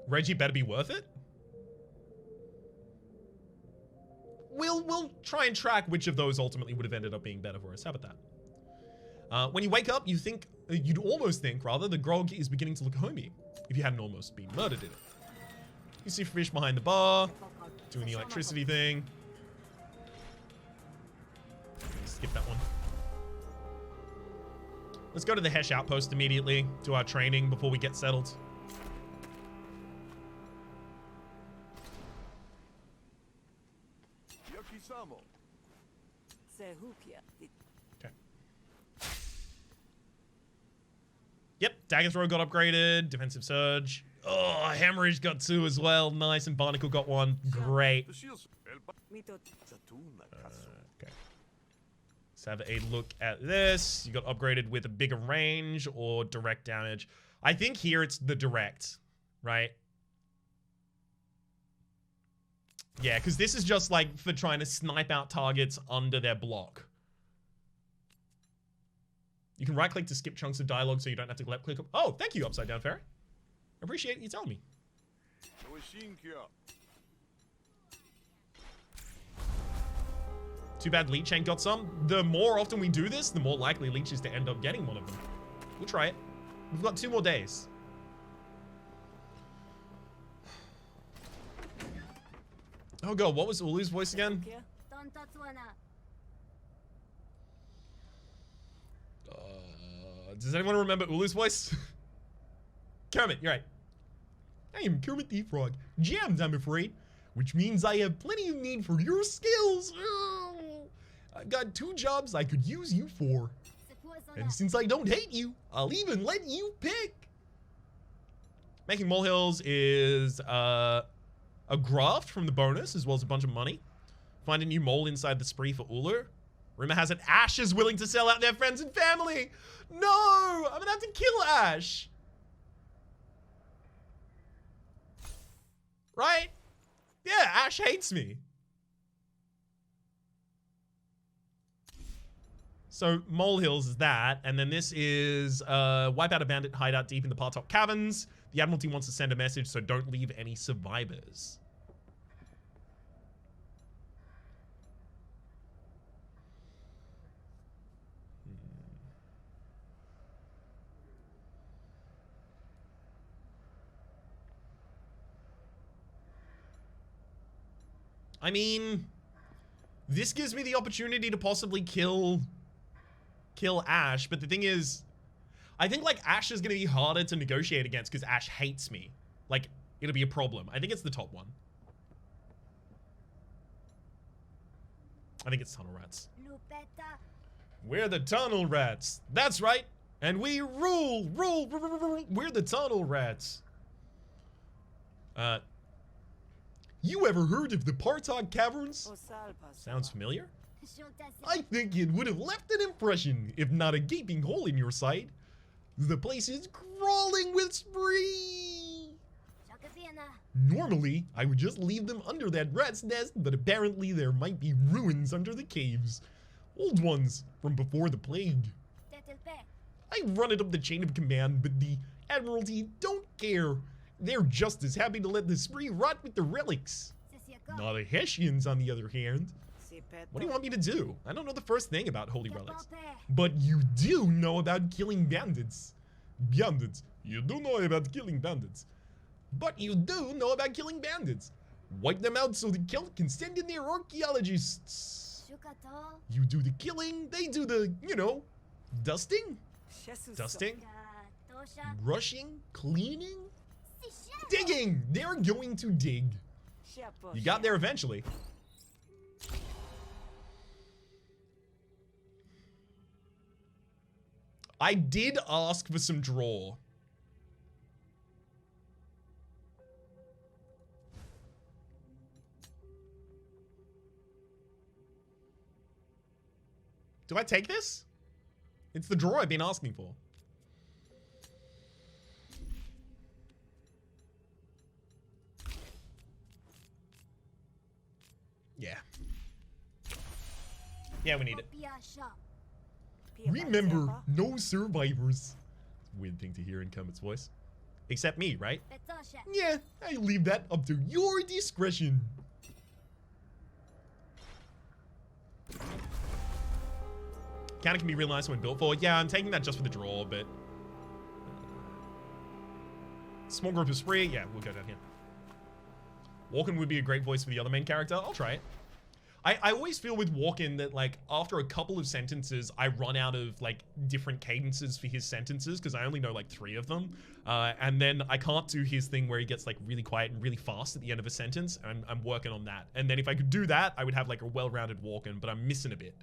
Reggie better be worth it. We'll try and track which of those ultimately would have ended up being better for us. How about that? When you wake up, you'd almost think, rather, the grog is beginning to look homey if you hadn't almost been murdered in it. You see fish behind the bar, doing the electricity thing. Skip that one. Let's go to the Hesh outpost immediately, do our training before we get settled. Okay. Yep, Dagger Throw got upgraded, Defensive Surge. Oh, Hemorrhage got 2 as well. Nice, and Barnacle got 1. Great. Okay. Let's have a look at this. You got upgraded with a bigger range or direct damage. I think here it's the direct, right? Yeah, because this is just like for trying to snipe out targets under their block. You can right click to skip chunks of dialogue so you don't have to left click. Oh, thank you, Upside Down Fairy. Appreciate you telling me. Too bad Leech ain't got some. The more often we do this, the more likely Leech is to end up getting one of them. We'll try it. We've got 2 more days. Oh god, what was Ulu's voice again? Does anyone remember Ulu's voice? Kermit, you're right. I am Kermit the Frog. Jammed, I'm afraid. Which means I have plenty of need for your skills. I've got 2 jobs I could use you for. And since I don't hate you, I'll even let you pick. Making molehills is a graft from the bonus, as well as a bunch of money. Find a new mole inside the spree for Ulu. Rumor has it Ash is willing to sell out their friends and family. No, I'm gonna have to kill Ash. Right? Yeah, Ash hates me. So molehills is that, and then this is wipe out a bandit hideout deep in the Partop Caverns. The Admiralty wants to send a message, so don't leave any survivors. I mean, this gives me the opportunity to possibly kill Ash, but the thing is, I think like Ash is gonna be harder to negotiate against because Ash hates me. Like, it'll be a problem. I think it's the top one. I think it's Tunnel Rats. We're the Tunnel Rats. That's right. And we rule. We're the Tunnel Rats. You ever heard of the Partog Caverns? Sounds familiar? I think it would have left an impression, if not a gaping hole in your side. The place is crawling with spree! Normally, I would just leave them under that rat's nest, but apparently there might be ruins under the caves. Old ones from before the plague. I run it up the chain of command, but the Admiralty don't care. They're just as happy to let the spree rot with the relics. Now the Hessians, on the other hand. What do you want me to do? I don't know the first thing about holy relics. But you do know about killing bandits. Bandits. You do know about killing bandits. But you do know about killing bandits. Wipe them out so the Celt can send in their archaeologists. You do the killing, they do the, you know, dusting? Dusting? Brushing? Cleaning? Digging! They're going to dig. You got there eventually. I did ask for some draw. Do I take this? It's the draw I've been asking for. Yeah. Yeah, we need it. Remember, no survivors. Weird thing to hear in Kermit's voice. Except me, right? Yeah, I leave that up to your discretion. Counter can be real nice when built for. Yeah, I'm taking that just for the draw, but... Small group of spree. Yeah, we'll go down here. Walken would be a great voice for the other main character. I'll try it. I always feel with Walken that, like, after a couple of sentences, I run out of, like, different cadences for his sentences, because I only know, like, 3 of them. And then I can't do his thing where he gets, like, really quiet and really fast at the end of a sentence. I'm working on that. And then if I could do that, I would have, like, a well-rounded Walken, but I'm missing a bit.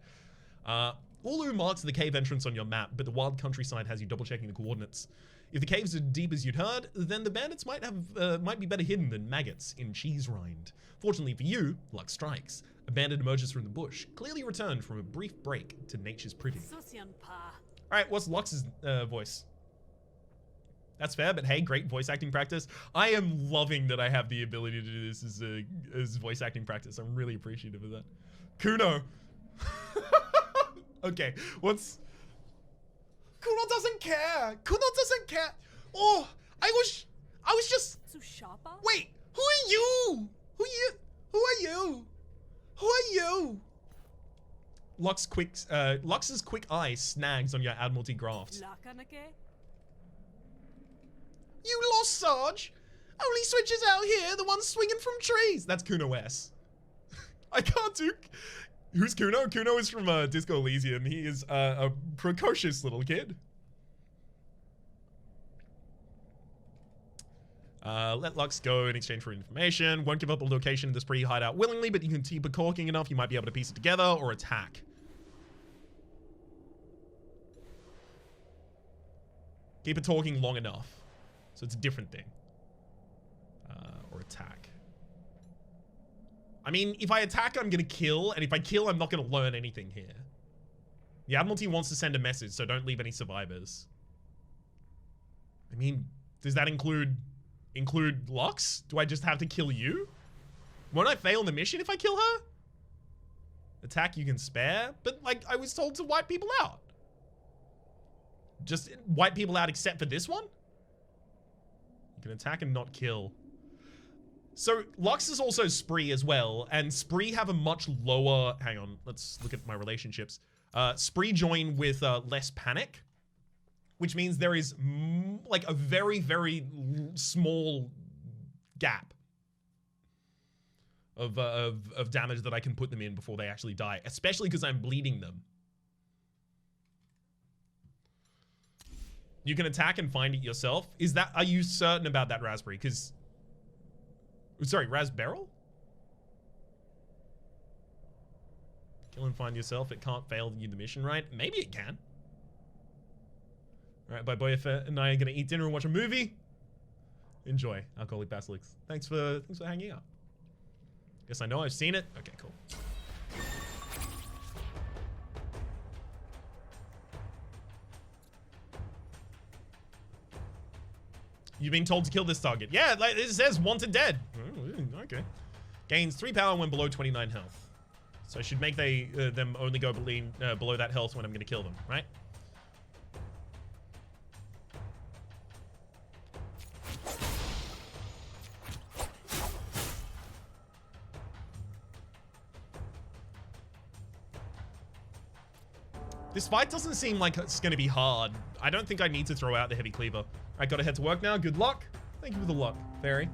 Ulu marks the cave entrance on your map, but the wild countryside has you double-checking the coordinates. If the caves are deep as you'd heard, then the bandits might be better hidden than maggots in cheese rind. Fortunately for you, luck strikes. A bandit emerges from the bush, clearly returned from a brief break to nature's privy. Alright, what's Lux's voice? That's fair, but hey, great voice acting practice. I am loving that I have the ability to do this as voice acting practice. I'm really appreciative of that. Kuno. Okay, what's... Kuno doesn't care. Kuno doesn't care. Oh, I was just... Wait, who are you? Who are you? Who are you? Lux's quick eye snags on your Admiralty grafts. You lost, Sarge. Only switches out here, the ones swinging from trees. That's Kuno S. I can't do... Who's Kuno? Kuno is from Disco Elysium. He is a precocious little kid. Let Lux go in exchange for information. Won't give up a location in this spree hideout willingly, but you can keep it corking enough, you might be able to piece it together or attack. Keep it talking long enough. So it's a different thing. Or attack. I mean, if I attack, I'm gonna kill, and if I kill, I'm not gonna learn anything here. The Admiralty wants to send a message, so don't leave any survivors. I mean, does that include Lux? Do I just have to kill you? Won't I fail the mission if I kill her? Attack you can spare, but like I was told to wipe people out. Just wipe people out except for this one? You can attack and not kill. So Lux is also spree as well, and spree have a much lower... Hang on, let's look at my relationships. Spree join with less panic, which means there is like a very, very small gap of damage that I can put them in before they actually die, especially because I'm bleeding them. You can attack and find it yourself. Are you certain about that, Raspberry? Because... Sorry, Raspberry? Kill and find yourself. It can't fail you the mission, right? Maybe it can. Alright, bye Boyafet and I are gonna eat dinner and watch a movie. Enjoy, Alcoholic Basilics. Thanks for hanging out. Guess I know I've seen it. Okay, cool. You've been told to kill this target. Yeah, like it says wanted dead. Oh, okay. Gains 3 power when below 29 health. So I should make them only go below that health when I'm going to kill them, right? This fight doesn't seem like it's going to be hard. I don't think I need to throw out the heavy cleaver. I gotta head to work now. Good luck. Thank you for the luck, Fairy.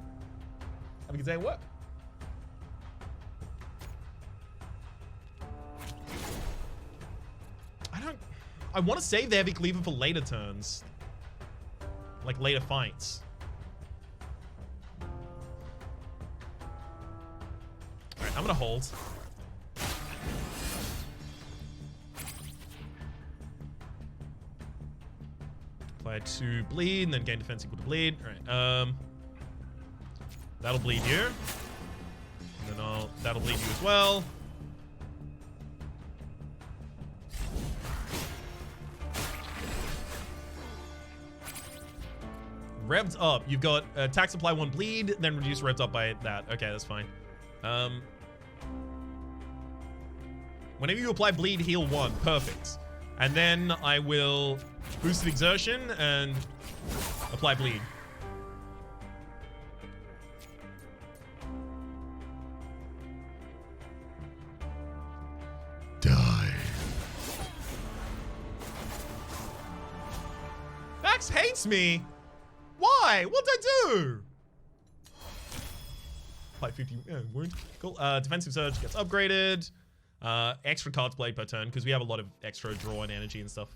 Have a good day at work. I want to save the heavy cleaver for later turns. Like later fights. Alright, I'm gonna hold. Apply to bleed, and then gain defense equal to bleed. Alright, that'll bleed you. And then that'll bleed you as well. Revved up. You've got attack supply 1 bleed, then reduce revved up by that. Okay, that's fine. Whenever you apply bleed, heal 1. Perfect. And then I will boosted exertion and apply bleed. Max hates me. Why? What'd I do? 550 wound. Cool. Defensive surge gets upgraded. Extra cards played per turn because we have a lot of extra draw and energy and stuff.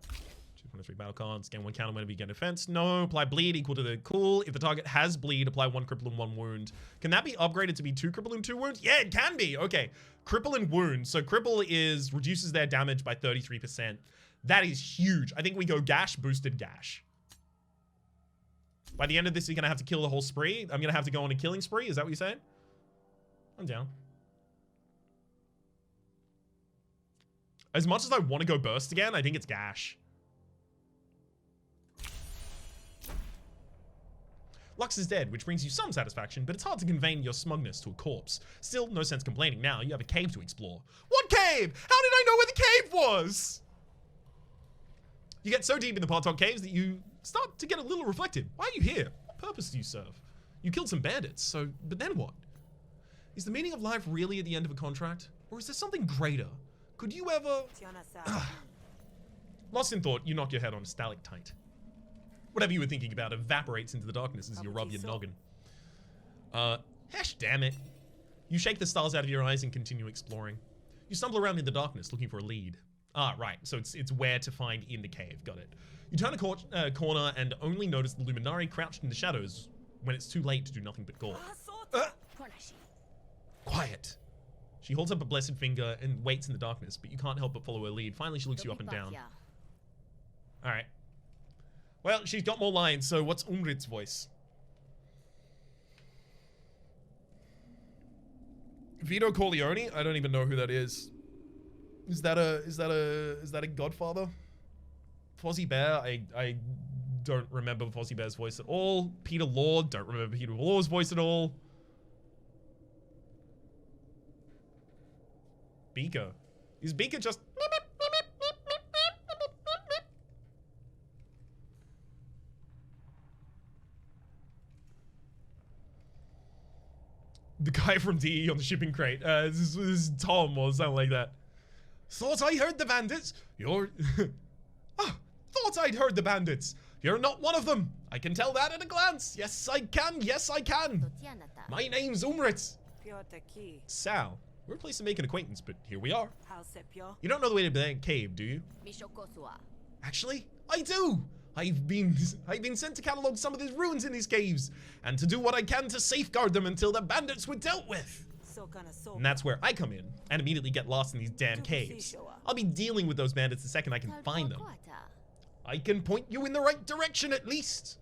223 battle cards. Gain 1 counter whenever you get defense. No. Apply bleed equal to the cool. If the target has bleed, apply 1 cripple and 1 wound. Can that be upgraded to be 2 cripple and 2 wound? Yeah, it can be. Okay. Cripple and wound. So cripple is reduces their damage by 33%. That is huge. I think we go gash, boosted gash. By the end of this, you're going to have to kill the whole spree. I'm going to have to go on a killing spree. Is that what you're saying? I'm down. As much as I want to go burst again, I think it's gash. Lux is dead, which brings you some satisfaction, but it's hard to convey your smugness to a corpse. Still, no sense complaining now. You have a cave to explore. What cave? How did I know where the cave was? You get so deep in the Partok caves that you start to get a little reflective. Why are you here? What purpose do you serve? You killed some bandits, but then what? Is the meaning of life really at the end of a contract? Or is there something greater? Could you ever... Lost in thought, you knock your head on a stalactite. Whatever you were thinking about evaporates into the darkness as you rub your noggin. Hesh, damn it. You shake the stars out of your eyes and continue exploring. You stumble around in the darkness looking for a lead. Ah, right. So it's where to find in the cave. Got it. You turn a corner and only notice the Luminari crouched in the shadows when it's too late to do nothing but gore. Quiet. She holds up a blessed finger and waits in the darkness, but you can't help but follow her lead. Finally, she looks you up and down. All right. Well, she's got more lines, so what's Umrit's voice? Vito Corleone? I don't even know who that is. Is that a Godfather? Fozzie Bear? I don't remember Fozzie Bear's voice at all. Peter Lord? Don't remember Peter Lord's voice at all. Beaker. Is Beaker just... The guy from DE on the shipping crate. This is Tom or something like that. Thought I heard the bandits. You're... thought I'd heard the bandits. You're not one of them. I can tell that at a glance. Yes, I can. Yes, I can. My name's Umrit. Sal. We're a place to make an acquaintance, but here we are. You don't know the way to the cave, do you? Actually, I do. I've been sent to catalog some of the ruins in these caves, and to do what I can to safeguard them until the bandits were dealt with. And that's where I come in, and immediately get lost in these damn caves. I'll be dealing with those bandits the second I can find them. I can point you in the right direction at least.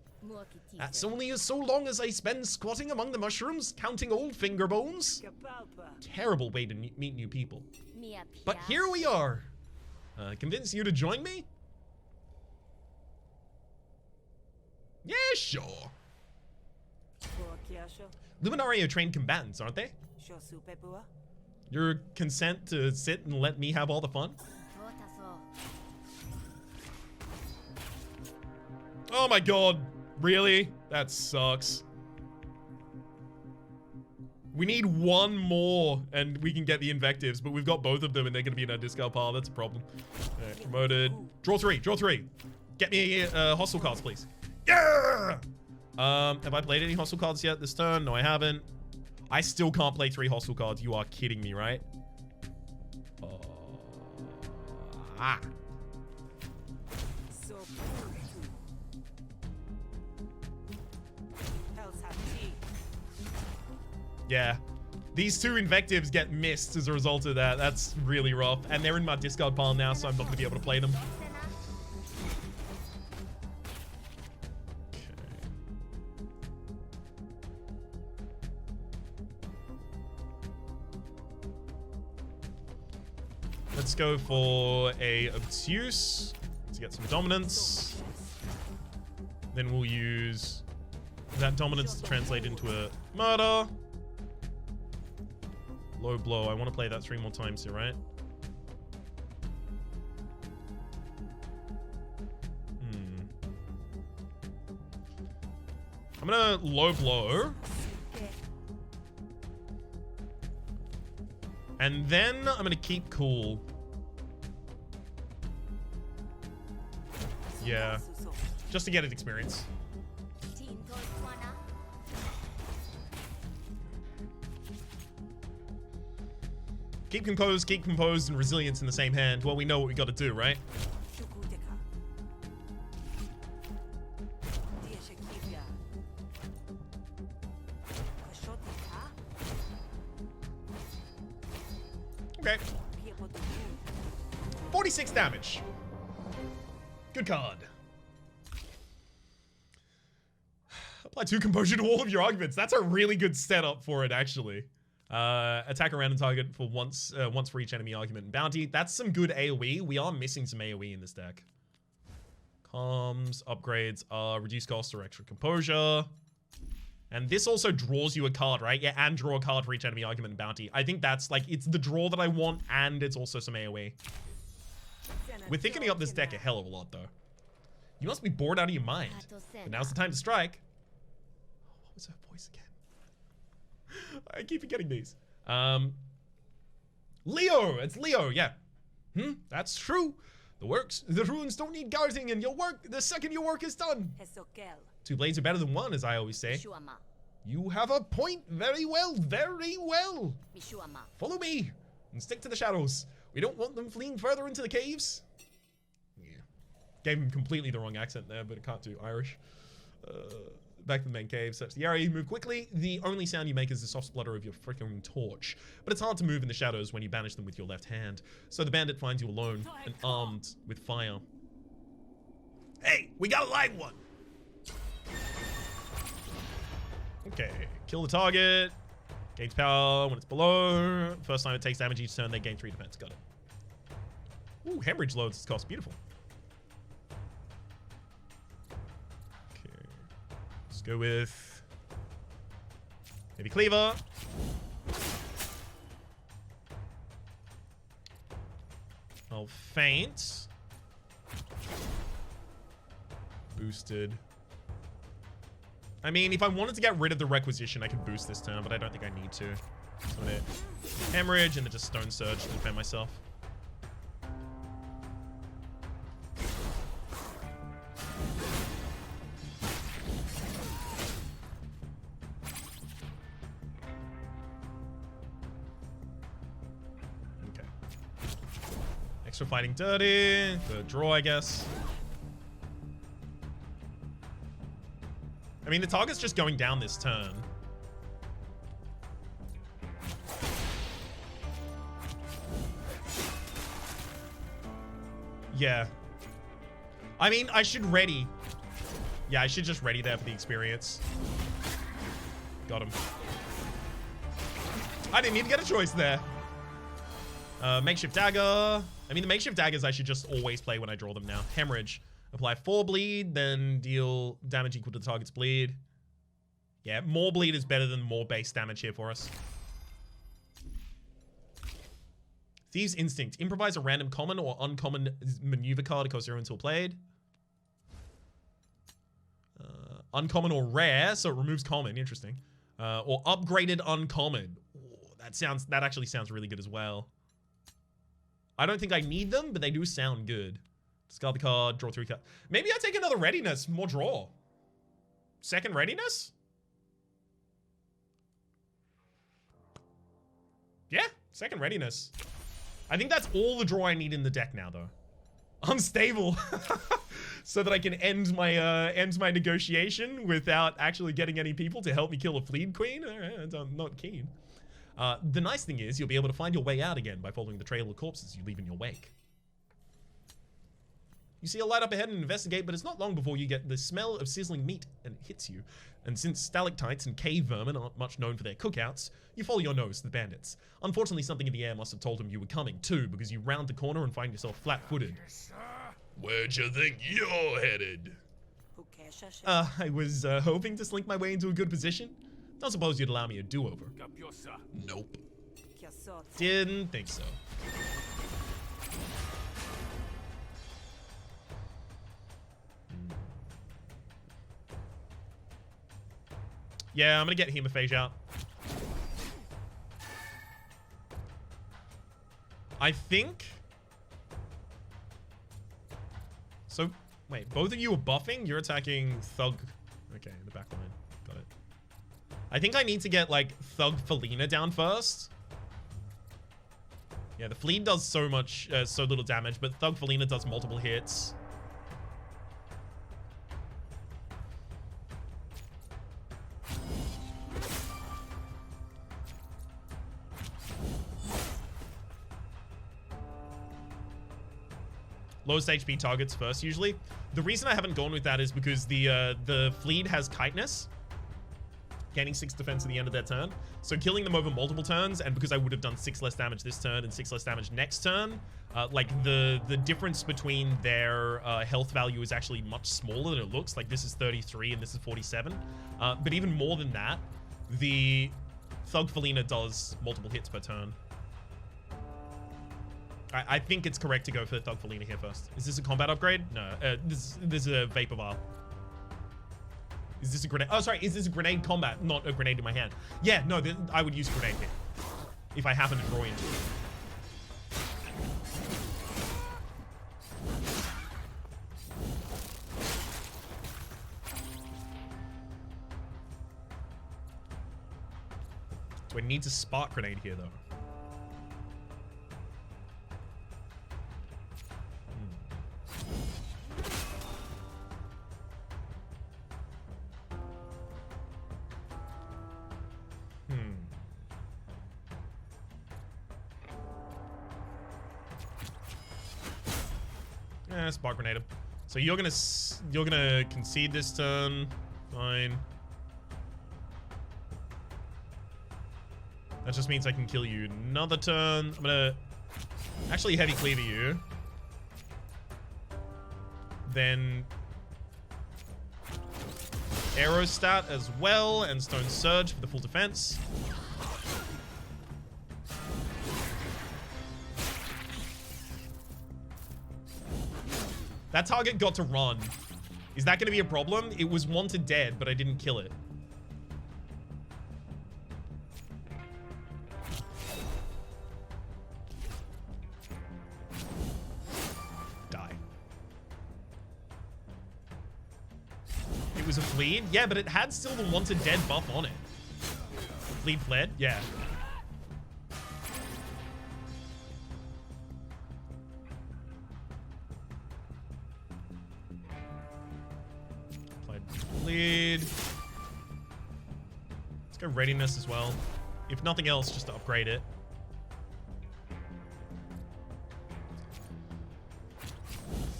That's only so long as I spend squatting among the mushrooms, counting old finger bones. Terrible way to meet new people. But here we are. Convince you to join me? Yeah, sure. Luminari are trained combatants, aren't they? Your consent to sit and let me have all the fun? Oh my god. Really? That sucks. We need one more and we can get the invectives, but we've got both of them and they're going to be in our discard pile. That's a problem. Right, promoted. Draw 3. Draw 3. Get me hostile cards, please. Yeah! Have I played any hostile cards yet this turn? No, I haven't. I still can't play 3 hostile cards. You are kidding me, right? Yeah. These 2 invectives get missed as a result of that. That's really rough. And they're in my discard pile now, so I'm not going to be able to play them. Let's go for a obtuse to get some dominance. Then we'll use that dominance to translate into a murder. Low blow. I want to play that 3 more times here, right? I'm gonna low blow. And then I'm gonna keep cool. Yeah. Just to get his experience. Keep composed, and resilience in the same hand. Well, we know what we got to do, right? Okay. 46 damage. Good card. Apply 2 composure to all of your arguments. That's a really good setup for it, actually. Attack a random target for once for each enemy argument and bounty. That's some good AoE. We are missing some AoE in this deck. Comms, upgrades are reduced cost or extra composure. And this also draws you a card, right? Yeah, and draw a card for each enemy argument and bounty. I think that's like, it's the draw that I want, and it's also some AoE. We're thickening up this deck a hell of a lot, though. You must be bored out of your mind. But now's the time to strike. What was her voice again? I keep forgetting these. Leo! It's Leo, yeah. That's true. The runes don't need guarding, and you'll work the second your work is done. 2 blades are better than 1, as I always say. You have a point. Very well, very well. Follow me and stick to the shadows. We don't want them fleeing further into the caves. Yeah. Gave him completely the wrong accent there, but it can't do Irish. Back to the main cave. Search the area. You move quickly. The only sound you make is the soft splutter of your flickering torch. But it's hard to move in the shadows when you banish them with your left hand. So the bandit finds you alone and armed with fire. Hey, we got a live one. Okay, kill the target. Gains power when it's below. First time it takes damage each turn, they gain 3 defense. Got it. Ooh, hemorrhage loads its cost. Beautiful. Okay. Let's go with maybe Cleaver. I'll faint. Boosted. I mean, if I wanted to get rid of the requisition, I could boost this turn, but I don't think I need to. So I'm gonna hemorrhage and then just stone surge to defend myself. Okay. Extra fighting dirty. The draw, I guess. I mean, the target's just going down this turn. Yeah. I mean, I should ready. Yeah, I should just ready there for the experience. Got him. I didn't even get a choice there. Makeshift dagger. I mean, the makeshift daggers I should just always play when I draw them now. Hemorrhage. Apply 4 bleed, then deal damage equal to the target's bleed. Yeah, more bleed is better than more base damage here for us. Thieves' Instinct. Improvise a random common or uncommon maneuver card. It costs 0 until played. Uncommon or rare, so it removes common. Interesting. Or upgraded uncommon. Ooh, that actually sounds really good as well. I don't think I need them, but they do sound good. Discard the card, draw 3 cards. Maybe I take another readiness, more draw. Second readiness? Yeah, second readiness. I think that's all the draw I need in the deck now, though. Unstable. So that I can end my negotiation without actually getting any people to help me kill a fleet queen. All right, I'm not keen. The nice thing is you'll be able to find your way out again by following the trail of corpses you leave in your wake. You see a light up ahead and investigate, but it's not long before you get the smell of sizzling meat and it hits you. And since stalactites and cave vermin aren't much known for their cookouts, you follow your nose to the bandits. Unfortunately, something in the air must have told them you were coming too, because you round the corner and find yourself flat-footed. Where'd you think you're headed? I was hoping to slink my way into a good position. Don't suppose you'd allow me a do-over. Nope. Didn't think so. Yeah, I'm gonna get Hemophage out. I think... So, Wait, both of you are buffing? You're attacking Thug. Okay, in the back line. Got it. I think I need to get, like, Thug Felina down first. Yeah, the Fleet does so little damage, but Thug Felina does multiple hits. Lowest HP targets first, usually. The reason I haven't gone with that is because the Fleet has Kiteness, gaining 6 defense at the end of their turn. So killing them over multiple turns, and because I would have done 6 less damage this turn and 6 less damage next turn, like the difference between their health value is actually much smaller than it looks. Like this is 33 and this is 47. But even more than that, the Thug Felina does multiple hits per turn. I think it's correct to go for the Thug Felina here first. Is this a combat upgrade? No, this is a Vapor Vial. Is this a grenade? Oh, sorry, is this a grenade combat, not a grenade in my hand? Yeah, no, I would use a grenade here if I happen to draw into it. Do I need to spark grenade here, though? Spark grenade him. So you're gonna concede this turn. Fine. That just means I can kill you another turn. I'm gonna actually heavy cleaver you. Then Aerostat as well, and Stone Surge for the full defense. That target got to run. Is that going to be a problem? It was wanted dead, but I didn't kill it. Die. It was a Fleet? Yeah, but it had still the wanted dead buff on it. Fleet fled? Yeah. Lead. Let's go readiness as well. If nothing else, just to upgrade it.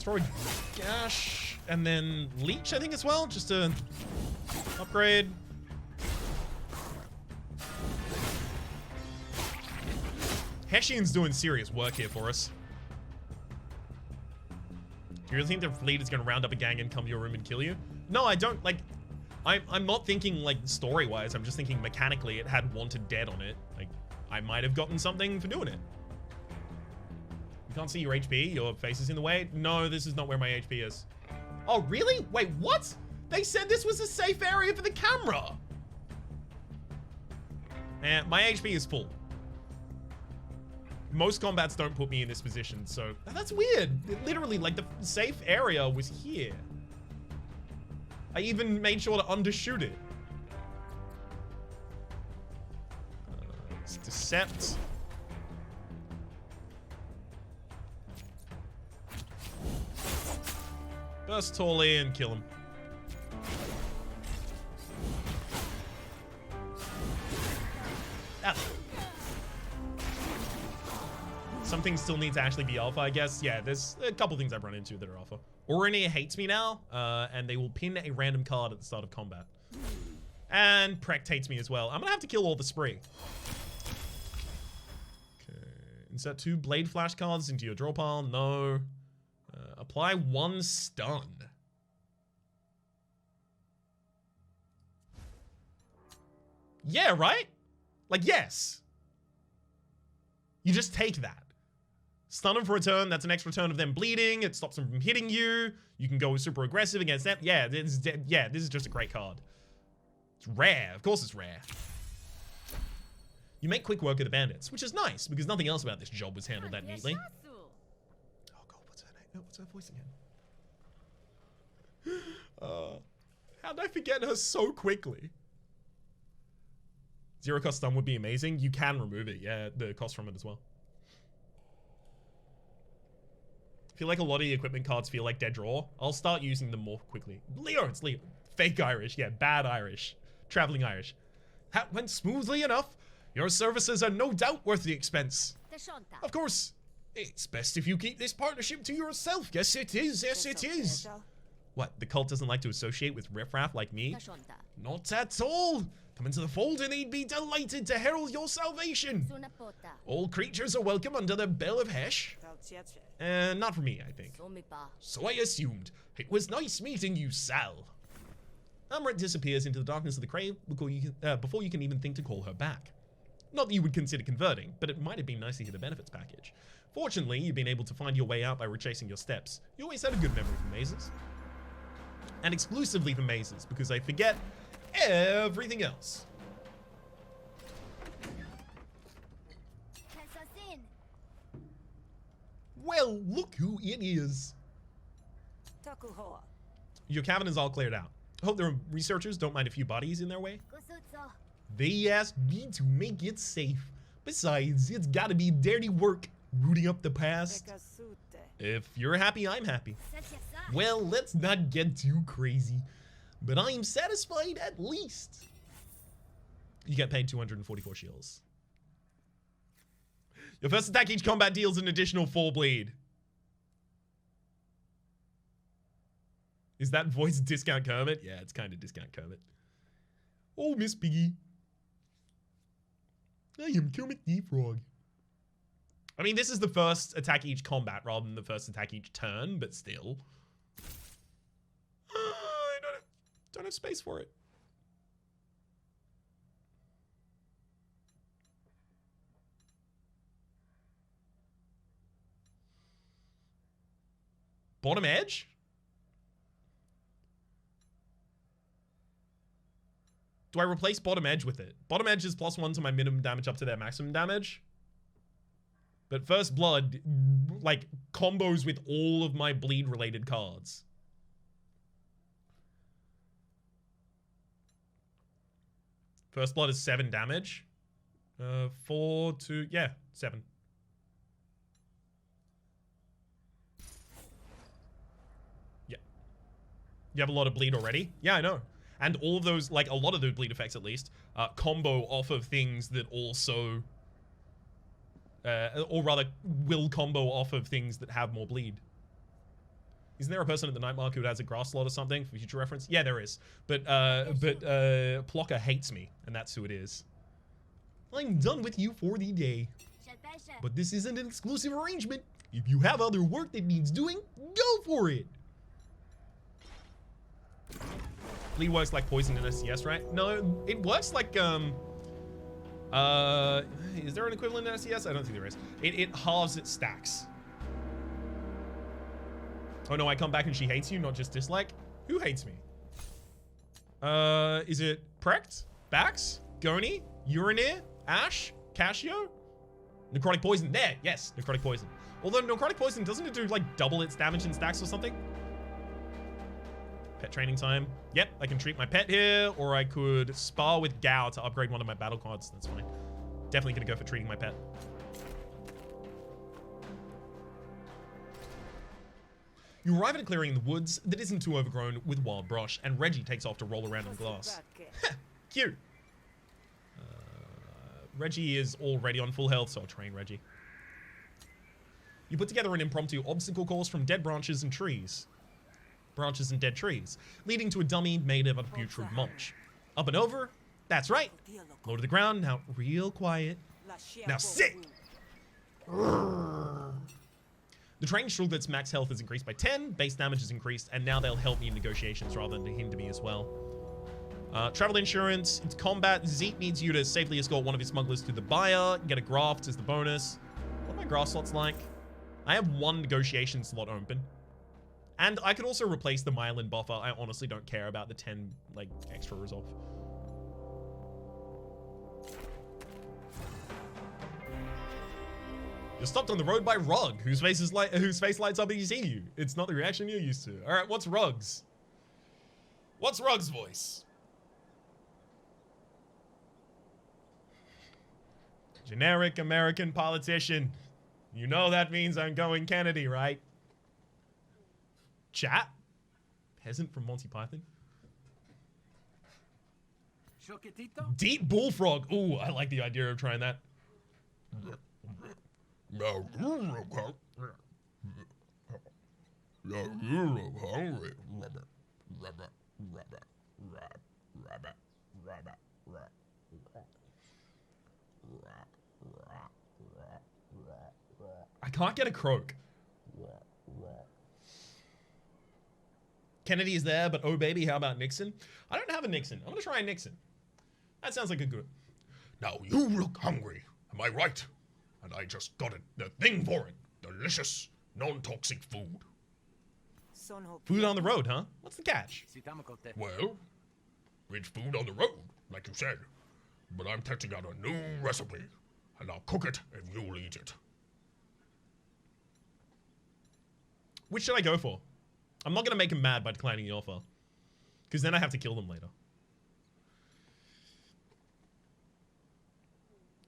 Throw a gash and then leech, I think, as well, just to upgrade. Hessian's doing serious work here for us. Do you really think the Fleet is going to round up a gang and come to your room and kill you? No, I don't, like, I'm not thinking, like, story-wise. I'm just thinking mechanically it had wanted dead on it. Like, I might have gotten something for doing it. You can't see your HP? Your face is in the way? No, this is not where my HP is. Oh, really? Wait, what? They said this was a safe area for the camera. My HP is full. Most combats don't put me in this position, so that's weird. Literally, like, the safe area was here. I even made sure to undershoot it. Let's Decept. Burst totally and kill him. Ah. Some things still need to actually be alpha, I guess. Yeah, there's a couple things I've run into that are alpha. Orinir hates me now, and they will pin a random card at the start of combat. And Prect hates me as well. I'm gonna have to kill all the spree. Okay, insert 2 Blade Flash cards into your draw pile. No. Apply 1 stun. Yeah, right? Like, yes. You just take that. Stun them for a turn. That's an extra turn of them bleeding. It stops them from hitting you. You can go super aggressive against them. Yeah, this is just a great card. It's rare. Of course it's rare. You make quick work of the bandits, which is nice because nothing else about this job was handled that neatly. Oh god, what's her name? What's her voice again? How'd I forget her so quickly? Zero cost stun would be amazing. You can remove it, yeah, the cost from it as well. I feel like a lot of the equipment cards feel like dead draw. I'll start using them more quickly. Leo, it's Leo. Fake Irish, yeah, bad Irish. Traveling Irish. That went smoothly enough. Your services are no doubt worth the expense. Of course, it's best if you keep this partnership to yourself. Yes, it is. Yes, it is. What, the cult doesn't like to associate with riffraff like me? Not at all. Come into the fold and they'd be delighted to herald your salvation. All creatures are welcome under the Bell of Hesh. Not for me, I think. So I assumed. It was nice meeting you, Sal. Amrit disappears into the darkness of the grave before you can even think to call her back. Not that you would consider converting, but it might have been nice to hear the benefits package. Fortunately, you've been able to find your way out by retracing your steps. You always had a good memory for mazes. And exclusively for mazes, because I forget everything else. Well, look who it is. Your cabin is all cleared out. I hope the researchers don't mind a few bodies in their way. They asked me to make it safe. Besides, it's gotta be dirty work rooting up the past. If you're happy, I'm happy. Well, let's not get too crazy, but I am satisfied at least. You get paid 244 shields. Your first attack each combat deals an additional 4 bleed. Is that voice Discount Kermit? Yeah, it's kind of Discount Kermit. Oh, Miss Piggy. I am Kermit the Frog. I mean, this is the first attack each combat rather than the first attack each turn, but still. I don't have space for it. Bottom edge? Do I replace bottom edge with it? Bottom edge is +1 to my minimum damage up to their maximum damage. But first blood, like, combos with all of my bleed related cards. First blood is 7 damage. 4 to, yeah, 7. Yeah. You have a lot of bleed already? Yeah, I know. And all of those, like, a lot of those bleed effects at least, combo off of things that also, or rather, will combo off of things that have more bleed. Isn't there a person at the night market who has a grass slot or something for future reference? Yeah, there is. But Plocker hates me, and that's who it is. I'm done with you for the day. But this isn't an exclusive arrangement. If you have other work that needs doing, go for it. Bleed works like poison in SCS, right? No, it works like, is there an equivalent in SCS? I don't think there is. It halves its stacks. Oh no, I come back and she hates you, not just dislike? Who hates me? Is it Prect? Bax? Goni? Urinir? Ash? Casio? Necrotic Poison. There, yes, Necrotic Poison. Although Necrotic Poison, doesn't it do like double its damage in stacks or something? Pet training time. Yep, I can treat my pet here, or I could spar with Gao to upgrade one of my battle cards. That's fine. Definitely gonna go for treating my pet. You arrive at a clearing in the woods that isn't too overgrown with wild brush, and Reggie takes off to roll around in glass. Cute. Reggie is already on full health, so I'll train Reggie. You put together an impromptu obstacle course from dead branches and trees. Branches and dead trees, leading to a dummy made of a putrid mulch. Up and over. That's right. Low to the ground, now real quiet. Now sit! The trained Shruget's max health is increased by 10, base damage is increased, and now they'll help me in negotiations rather than hinder me as well. Travel insurance, it's combat. Zeke needs you to safely escort one of his smugglers to the buyer, get a graft as the bonus. What are my graft slots like? I have 1 negotiation slot open. And I could also replace the myelin buffer. I honestly don't care about the 10, like, extra resolve. You're stopped on the road by Rug, whose face lights up when you see you. It's not the reaction you're used to. All right, what's Rug's? What's Rug's voice? Generic American politician. You know that means I'm going Kennedy, right? Chat? Peasant from Monty Python? Deep bullfrog. Ooh, I like the idea of trying that. I can't get a croak. Kennedy is there, but oh baby, how about Nixon? I don't have a Nixon. I'm gonna try a Nixon. That sounds like a good. Now you look hungry, am I right? And I just got the thing for it. Delicious, non-toxic food. Food on the road, huh? What's the catch? Well, it's food on the road, like you said. But I'm testing out a new recipe, and I'll cook it and you'll eat it. Which should I go for? I'm not gonna make him mad by declining the offer, because then I have to kill them later.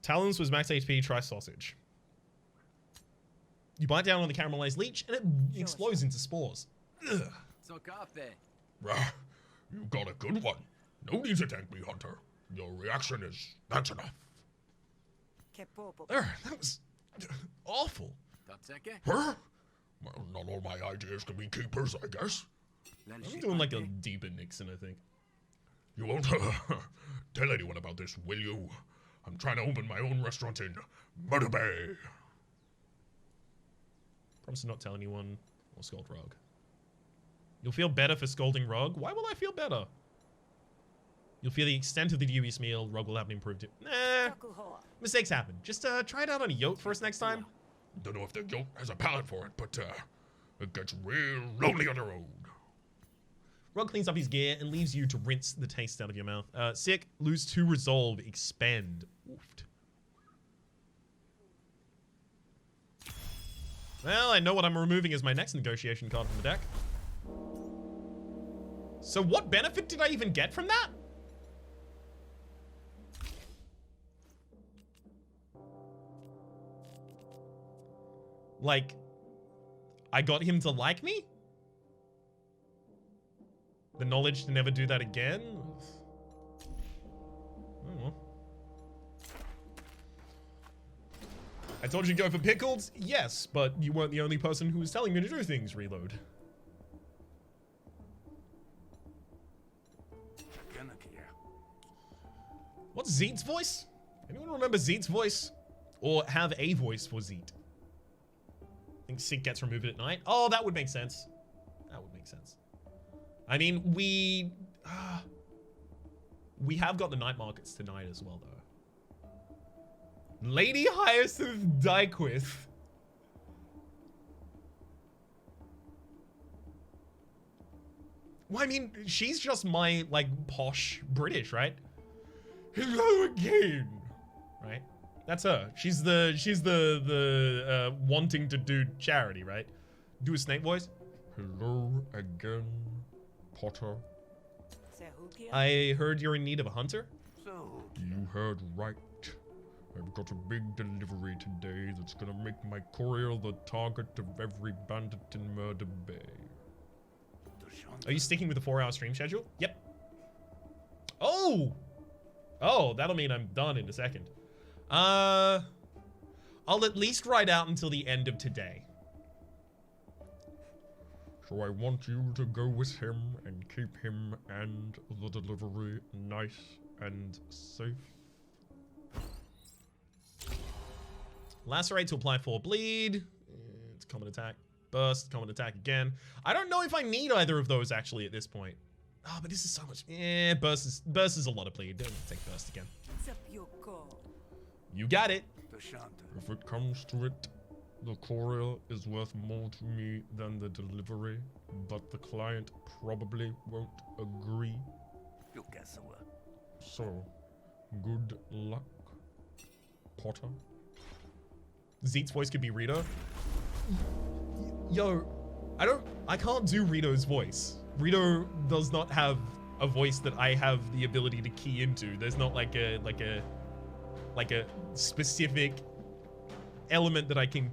Talons was max HP, try sausage. You bite down on the caramelized leech and it explodes into spores. Ugh. You got a good one. No need to thank me, Hunter. Your reaction is, that's enough. That was awful. Huh? Well, not all my ideas can be keepers, I guess. I'm doing like a deeper Nixon, I think. You won't tell anyone about this, will you? I'm trying to open my own restaurant in Murder Bay. Promise to not tell anyone or scold Rug. You'll feel better for scolding Rug. Why will I feel better? You'll feel the extent of the dubious meal. Rug will have improved it. Nah. Mistakes happen. Just try it out on a yoke first next time. Don't know if the yoke has a palate for it, but it gets real lonely on the road. Rug cleans up his gear and leaves you to rinse the taste out of your mouth. Sick. Lose 2 resolve. Expend. Oofed. Well, I know what I'm removing as my next negotiation card from the deck. So what benefit did I even get from that? Like, I got him to like me? The knowledge to never do that again? Oh. I told you to go for pickles? Yes, but you weren't the only person who was telling me to do things, Reload. What's Zeet's voice? Anyone remember Zeet's voice? Or have a voice for Zeet? I think Sick gets removed at night. Oh, that would make sense. That would make sense. I mean, we have got the night markets tonight as well, though. Lady Hyacinth Dyquith. Well, I mean, she's just my, like, posh British, right? Hello again, right? That's her. She's the wanting to do charity, right? Do a snake voice. Hello again, Potter. I heard you're in need of a hunter. You heard right. I've got a big delivery today that's gonna make my courier the target of every bandit in Murder Bay. Are you sticking with the 4-hour stream schedule? Yep. Oh! Oh, that'll mean I'm done in a second. I'll at least ride out until the end of today. So I want you to go with him and keep him and the delivery nice and safe. Lacerate to apply 4 bleed. It's common attack. Burst, common attack again. I don't know if I need either of those actually at this point. Oh, but this is so much. Burst is a lot of bleed. Don't take burst again. You got it. If it comes to it, the courier is worth more to me than the delivery, but the client probably won't agree. So, good luck, Potter. Zeet's voice could be Rito. Yo, I can't do Rito's voice. Rito does not have a voice that I have the ability to key into. There's not like a specific element that I can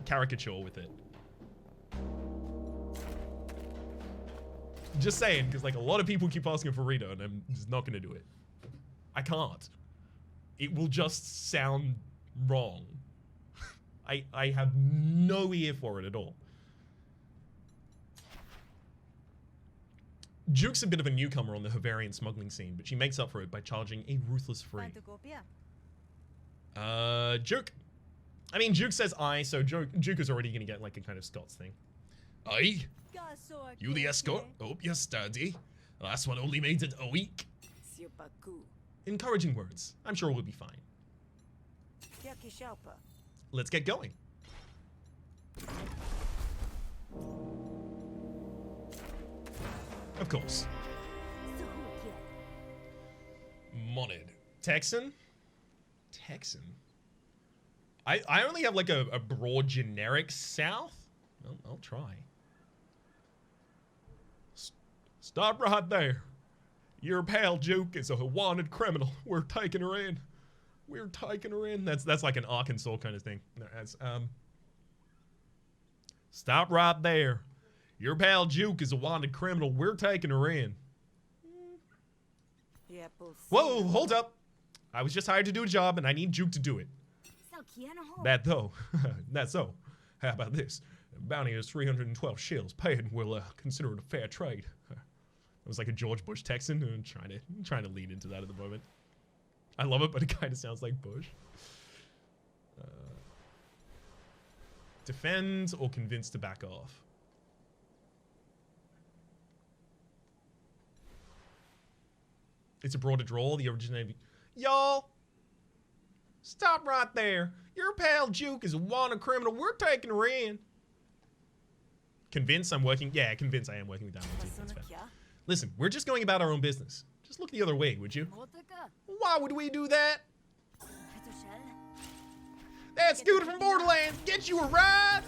caricature with it. Just saying, because like a lot of people keep asking for Rita, and I'm just not gonna do it. I can't. It will just sound wrong. I have no ear for it at all. Juke's a bit of a newcomer on the Havarian smuggling scene, but she makes up for it by charging a ruthless fee. Juke. I mean, Juke says I, so Juke is already gonna get like a kind of Scots thing. Aye? You the escort? Hope you're sturdy. Last one only made it a week. Encouraging words. I'm sure we'll be fine. Let's get going. Of course. Monid. Texan? Texan? I only have like a broad generic south. Well, I'll try. Stop right there. Your pal Juke is a wanted criminal. We're taking her in. We're taking her in. That's like an Arkansas kind of thing. That's, stop right there. Your pal Juke is a wanted criminal. We're taking her in. Whoa, hold up. I was just hired to do a job, and I need Juke to do it. That though. That's so. How about this? The bounty is 312 shills. Paid. We'll consider it a fair trade. It was like a George Bush Texan, and trying to lean into that at the moment. I love it, but it kind of sounds like Bush. Defend or convince to back off. It's a broader draw. The originating. Y'all, stop right there. Your pal Juke is a wanted criminal. We're taking her in. Convince I'm working. Yeah, convince I am working with download team. That's fair. Listen, we're just going about our own business. Just look the other way, would you? Why would we do that? That dude from Borderlands, get you a ride!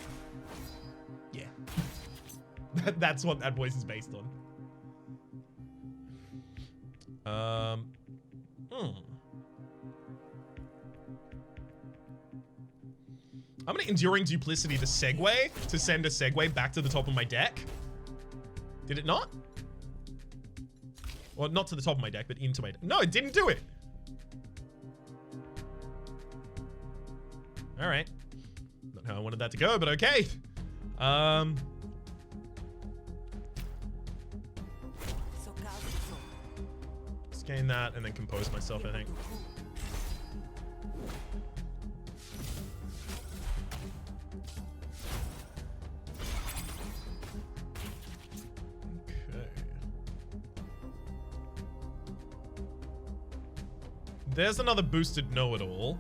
Yeah. That's what that voice is based on. I'm gonna Enduring Duplicity the segue to send a segue back to the top of my deck. Did it not? Well, not to the top of my deck, but into my deck. No, it didn't do it. All right. Not how I wanted that to go, but okay. Scan that and then compose myself, I think. There's another boosted know-it-all.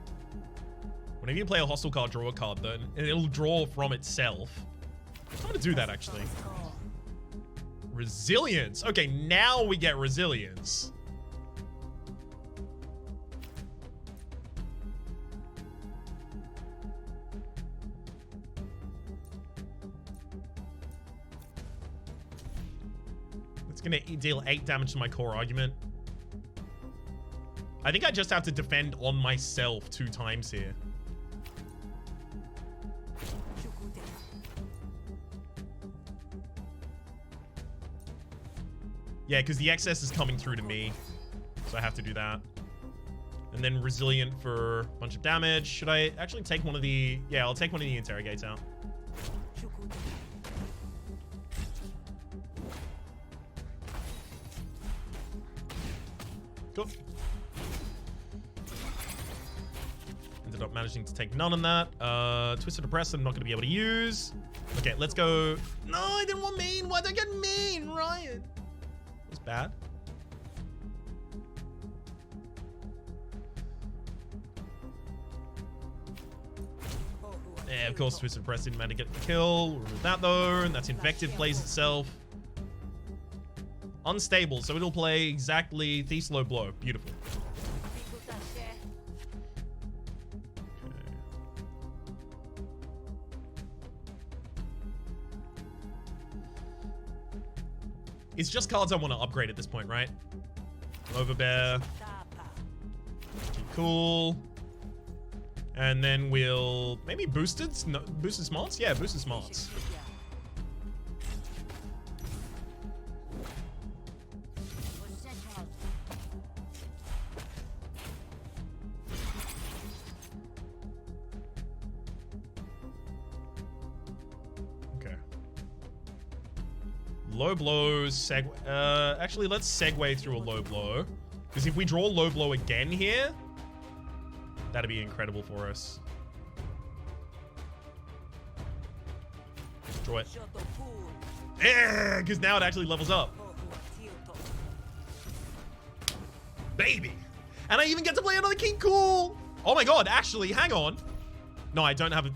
Whenever you play a hostile card, draw a card, then it'll draw from itself. I'm gonna do that, actually. Resilience. Okay, now we get resilience. It's gonna deal 8 damage to my core argument. I think I just have to defend on myself 2 times here. Yeah, because the excess is coming through to me. So I have to do that. And then resilient for a bunch of damage. Should I actually take one of the... Yeah, I'll take one of the interrogates out. Cool. Ended up managing to take none on that. Twisted Oppressor, I'm not going to be able to use. Okay, let's go. No, I didn't want main. Why'd I get main, Ryan? That's bad. Yeah, of course, Twisted Oppressor didn't manage to get the kill. We'll remove that though, and that's Invective plays itself. Unstable, so it'll play exactly Thief's Low Blow. Beautiful. It's just cards I want to upgrade at this point, right? Overbear. Keep cool. And then we'll maybe boosted? No, boosted smarts? Yeah, boosted smarts. Okay. Low blows, segue. Actually, let's segue through a low blow. Because if we draw low blow again here, that'd be incredible for us. Draw it. Yeah, because now it actually levels up. Baby. And I even get to play another Keep Cool. Oh my god, actually, hang on. No, I don't have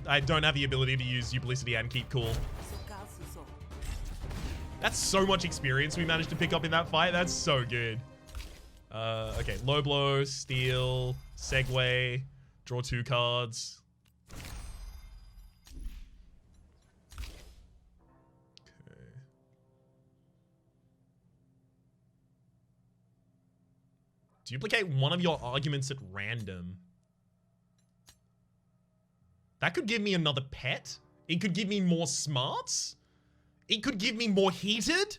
the ability to use Duplicity and Keep Cool. That's so much experience we managed to pick up in that fight. That's so good. Okay, low blow, steal, segue, draw 2 cards. Okay. Duplicate one of your arguments at random. That could give me another pet. It could give me more smarts. It could give me more heated.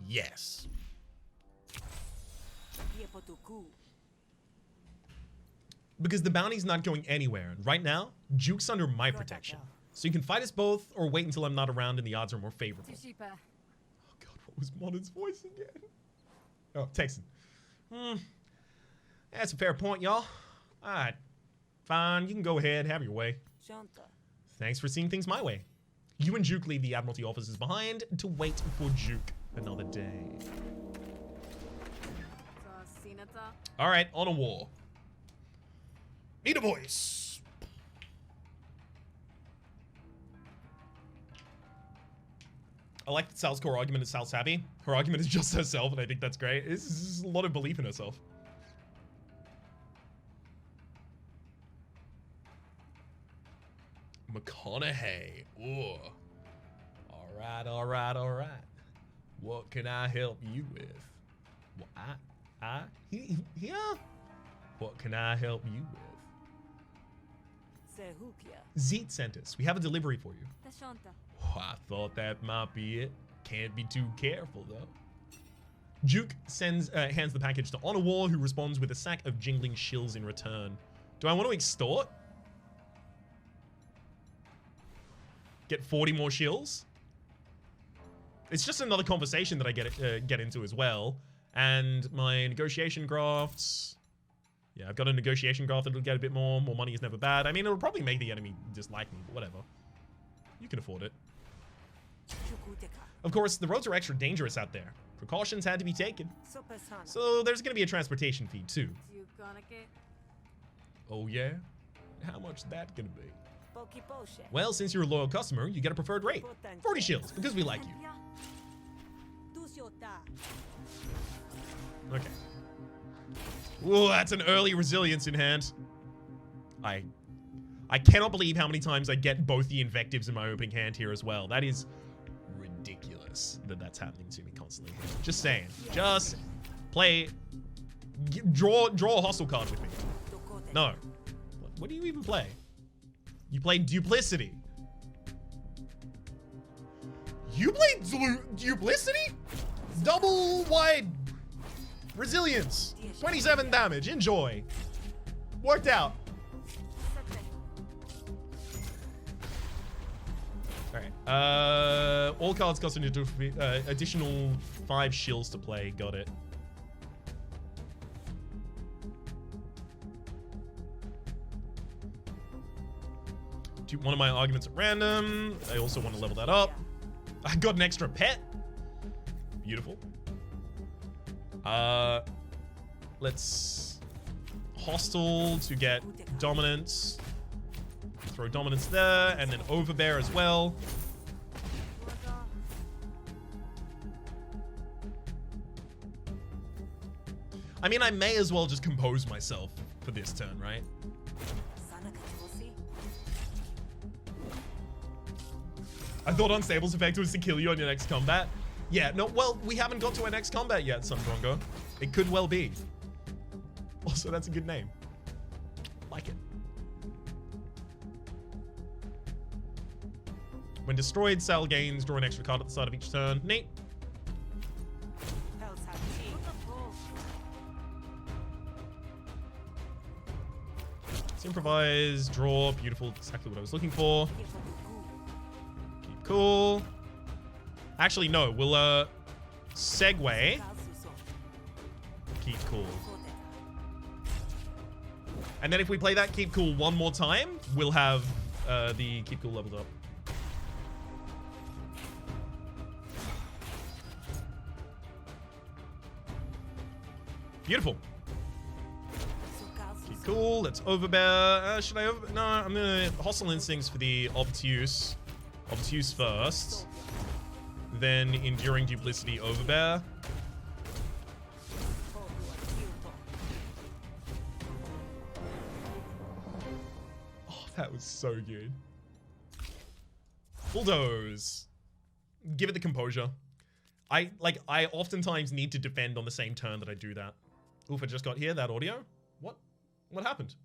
Yes. Because the bounty's not going anywhere. And right now, Juke's under my protection. So you can fight us both or wait until I'm not around and the odds are more favorable. Oh god, what was Modern's voice again? Oh, Texan. That's a fair point, y'all. Alright. Fine, you can go ahead, have your way. Thanks for seeing things my way. You and Juke leave the Admiralty offices behind to wait for Juke another day. Alright, on a war. Need a voice. I like that Sal's core argument is Sal's happy. Her argument is just herself, and I think that's great. It's a lot of belief in herself. McConaughey. Ooh. Alright. What can I help you with? Well, yeah. What can I help you with? Zeet sent us. We have a delivery for you. Oh, I thought that might be it. Can't be too careful, though. Juke hands the package to Honor War, who responds with a sack of jingling shills in return. Do I want to extort? Get 40 more shills? It's just another conversation that I get into as well. And my negotiation grafts. Yeah, I've got a negotiation graft that'll get a bit more. More money is never bad. I mean, it'll probably make the enemy dislike me, but whatever. You can afford it. Of course, the roads are extra dangerous out there. Precautions had to be taken. So there's going to be a transportation fee, too. Oh, yeah? How much is that going to be? Well, since you're a loyal customer, you get a preferred rate. 40 shills, because we like you. Okay. Ooh, that's an early resilience in hand. I cannot believe how many times I get both the invectives in my opening hand here as well. That is ridiculous that that's happening to me constantly. Just saying. Just play. Draw a hostile card with me. No. What do you even play? You played Duplicity. You played Duplicity? Double wide resilience. 27 damage. Enjoy. Worked out. Alright. All cards cost an additional 5 shills to play. Got it. One of my arguments at random. I also want to level that up. I got an extra pet. Beautiful. Let's hostile to get dominance. Throw dominance there, and then overbear as well. I mean, I may as well just compose myself for this turn, right? I thought Unstable's effect was to kill you on your next combat. Yeah, no, well, we haven't got to our next combat yet, Sundrongo. It could well be. Also, that's a good name. Like it. When destroyed, Sal gains, draw an extra card at the start of each turn. Neat. Let's improvise, draw, beautiful, exactly what I was looking for. Keep cool. Actually, no, we'll segue. Keep cool. And then if we play that keep cool one more time, we'll have the keep cool leveled up. Beautiful. Keep cool. Let's overbear. Should I over? No, I'm gonna hostile instincts for the obtuse. Obtuse first. Then enduring duplicity overbear. Oh, that was so good. Bulldoze. Give it the composure. I oftentimes need to defend on the same turn that I do that. Oof, I just got here, that audio. What happened?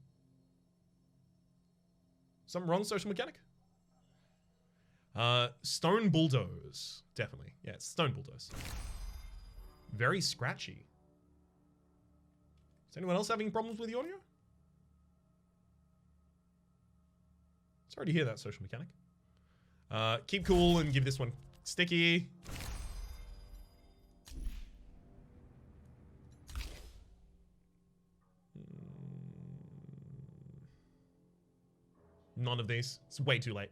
Something wrong, social mechanic? Stone bulldoze. Definitely. Yeah, it's stone bulldoze. Very scratchy. Is anyone else having problems with the audio? Sorry to hear that, social mechanic. Keep cool and give this one sticky. None of these. It's way too late.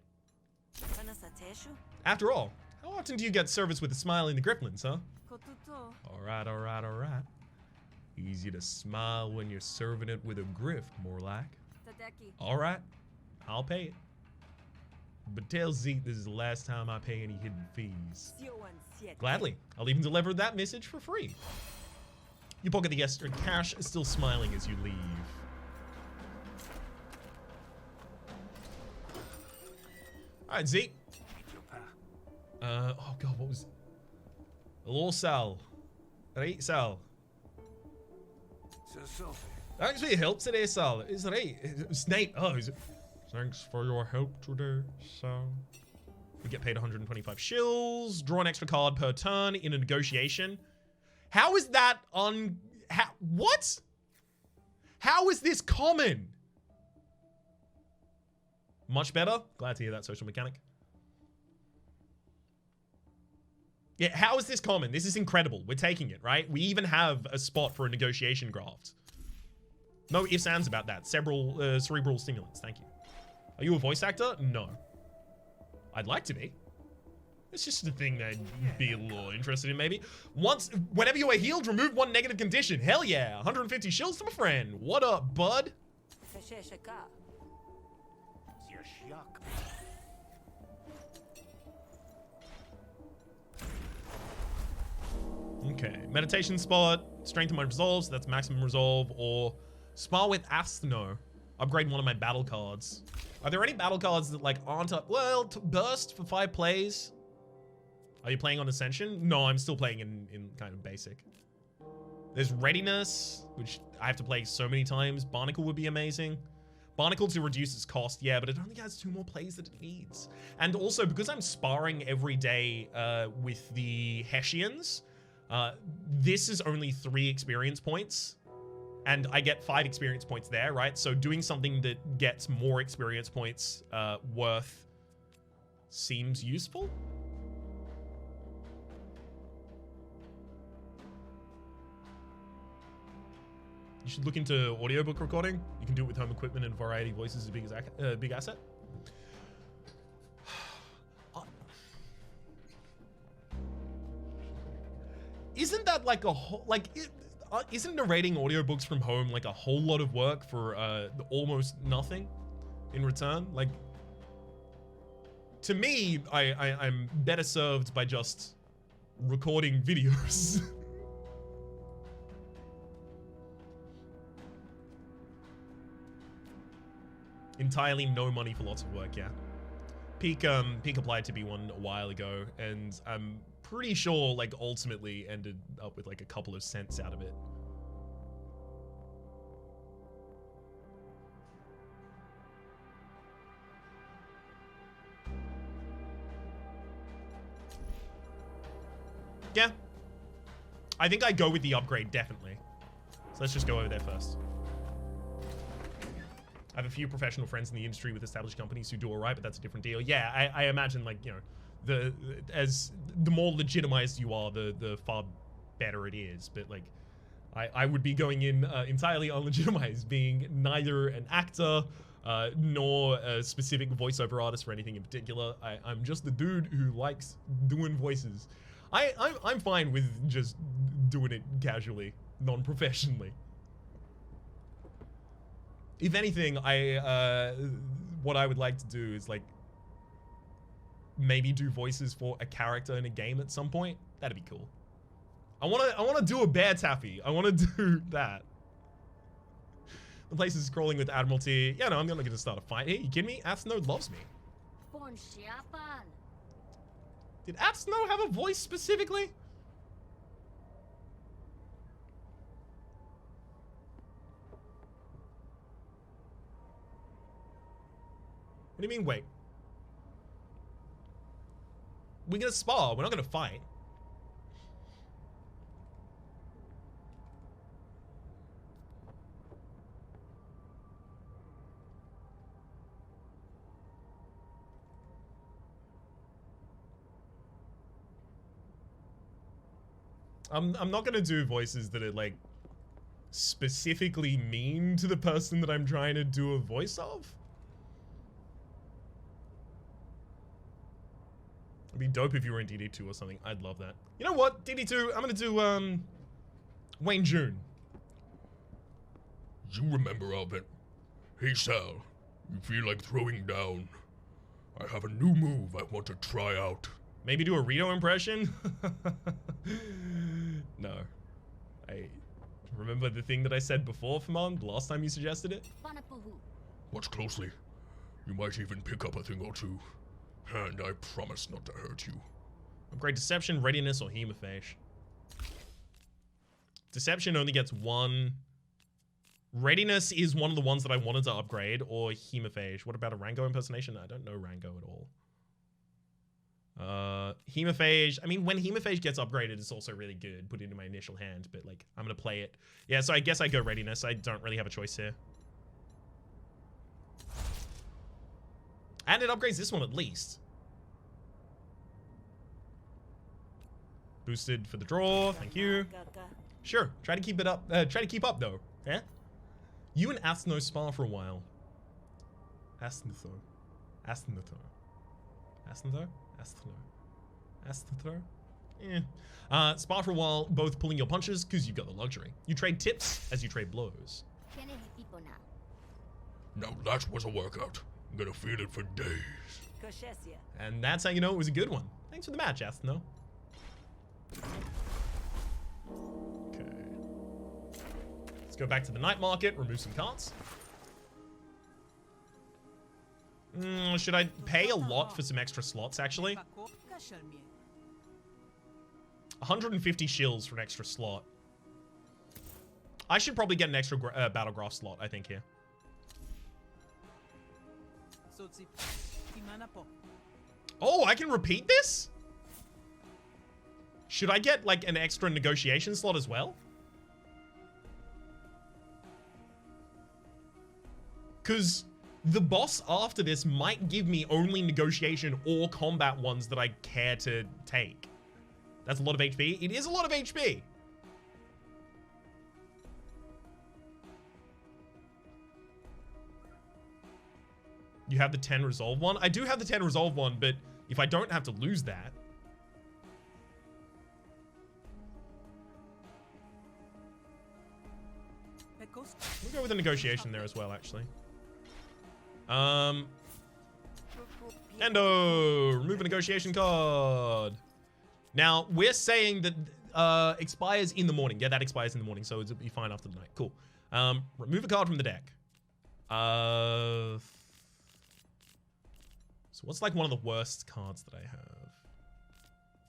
After all, how often do you get service with a smile in the Griftlands, huh? Alright, alright, alright. Easy to smile when you're serving it with a grift, more like. Alright, I'll pay it. But tell Zeke this is the last time I pay any hidden fees. Gladly, I'll even deliver that message for free. You pocket the extra cash, still smiling as you leave. Alright, Zeke. Oh god, what was... Hello, Sal. Right, Sal. Thanks for your help today, Sal. Is right. Snape. Oh, is it? Thanks for your help today, Sal. We get paid 125 shills. Draw an extra card per turn in a negotiation. How is that what? How is this common? Much better. Glad to hear that, social mechanic. Yeah, how is this common? This is incredible. We're taking it, right? We even have a spot for a negotiation graft. No ifs, ands about that. Cerebral stimulants. Thank you. Are you a voice actor? No. I'd like to be. It's just a thing that I'd be a little interested in, maybe. Whenever you are healed, remove one negative condition. Hell yeah. 150 shills to my friend. What up, bud? Okay, meditation spot, strengthen my resolve, so that's maximum resolve, or spar with Asthno, upgrade one of my battle cards. Are there any battle cards that like aren't up? Well, burst for 5 plays. Are you playing on Ascension? No, I'm still playing in kind of basic. There's readiness, which I have to play so many times. Barnacle would be amazing. Barnacle to reduce its cost, yeah, but it only has 2 more plays that it needs. And also, because I'm sparring every day with the Hessians, this is only 3 experience points, and I get 5 experience points there, right? So doing something that gets more experience points worth seems useful. You should look into audiobook recording. You can do it with home equipment and a variety of voices, a big asset. Isn't that like a whole, isn't narrating audiobooks from home like a whole lot of work for almost nothing in return? Like, to me, I'm better served by just recording videos. Entirely no money for lots of work, yeah. Peak applied to be one a while ago, and I'm pretty sure, like, ultimately ended up with, like, a couple of cents out of it. Yeah. I think I go with the upgrade, definitely. So let's just go over there first. I have a few professional friends in the industry with established companies who do all right, but that's a different deal. Yeah, I imagine, like, you know, the more legitimized you are, the far better it is. But, like, I would be going in entirely unlegitimized, being neither an actor nor a specific voiceover artist for anything in particular. I'm just the dude who likes doing voices. I'm fine with just doing it casually, non-professionally. If anything, what I would like to do is, like, maybe do voices for a character in a game at some point. That'd be cool. I wanna do a bear taffy. I wanna do that. The place is crawling with Admiralty. Yeah, no, I'm not gonna start a fight. Hey, you kidding me? Athno loves me. Did Athno have a voice specifically? What do you mean, wait? We're gonna spar, we're not gonna fight. I'm not gonna do voices that are, like, specifically mean to the person that I'm trying to do a voice of. It'd be dope if you were in DD2 or something. I'd love that. You know what? DD2, I'm gonna do, Wayne June. You remember, Alvin? Hey, Sal. You feel like throwing down? I have a new move I want to try out. Maybe do a Rito impression? No. I remember the thing that I said before, Faman, the last time you suggested it? Watch closely. You might even pick up a thing or two. And I promise not to hurt you. Upgrade Deception, Readiness, or Hemophage. Deception only gets one. Readiness is one of the ones that I wanted to upgrade, or Hemophage. What about a Rango impersonation? I don't know Rango at all. Hemophage. I mean, when Hemophage gets upgraded, it's also really good. Put it in my initial hand, but, like, I'm gonna play it. Yeah, so I guess I go Readiness. I don't really have a choice here. And it upgrades this one at least. Boosted for the draw. Thank you. Sure. Try to keep it up. Try to keep up though. Yeah. You and Athno spar for a while. Athno. Yeah. Spar for a while, both pulling your punches because you've got the luxury. You trade tips as you trade blows. Now that was a workout. I'm gonna feel it for days. And that's how you know it was a good one. Thanks for the match, Athno. Okay. Let's go back to the night market, remove some carts. Should I pay a lot for some extra slots, actually? 150 shills for an extra slot. I should probably get an extra battle graph slot, I think, here. Oh, I can repeat this? Should I get, like, an extra negotiation slot as well? Because the boss after this might give me only negotiation or combat ones that I care to take. That's a lot of HP. It is a lot of HP. You have the 10 resolve one? I do have the 10 resolve one, but if I don't have to lose that. We'll go with a negotiation there as well, actually. Endo! Remove a negotiation card. Now, we're saying that expires in the morning. Yeah, that expires in the morning, so it'll be fine after the night. Cool. Remove a card from the deck. So what's like one of the worst cards that I have?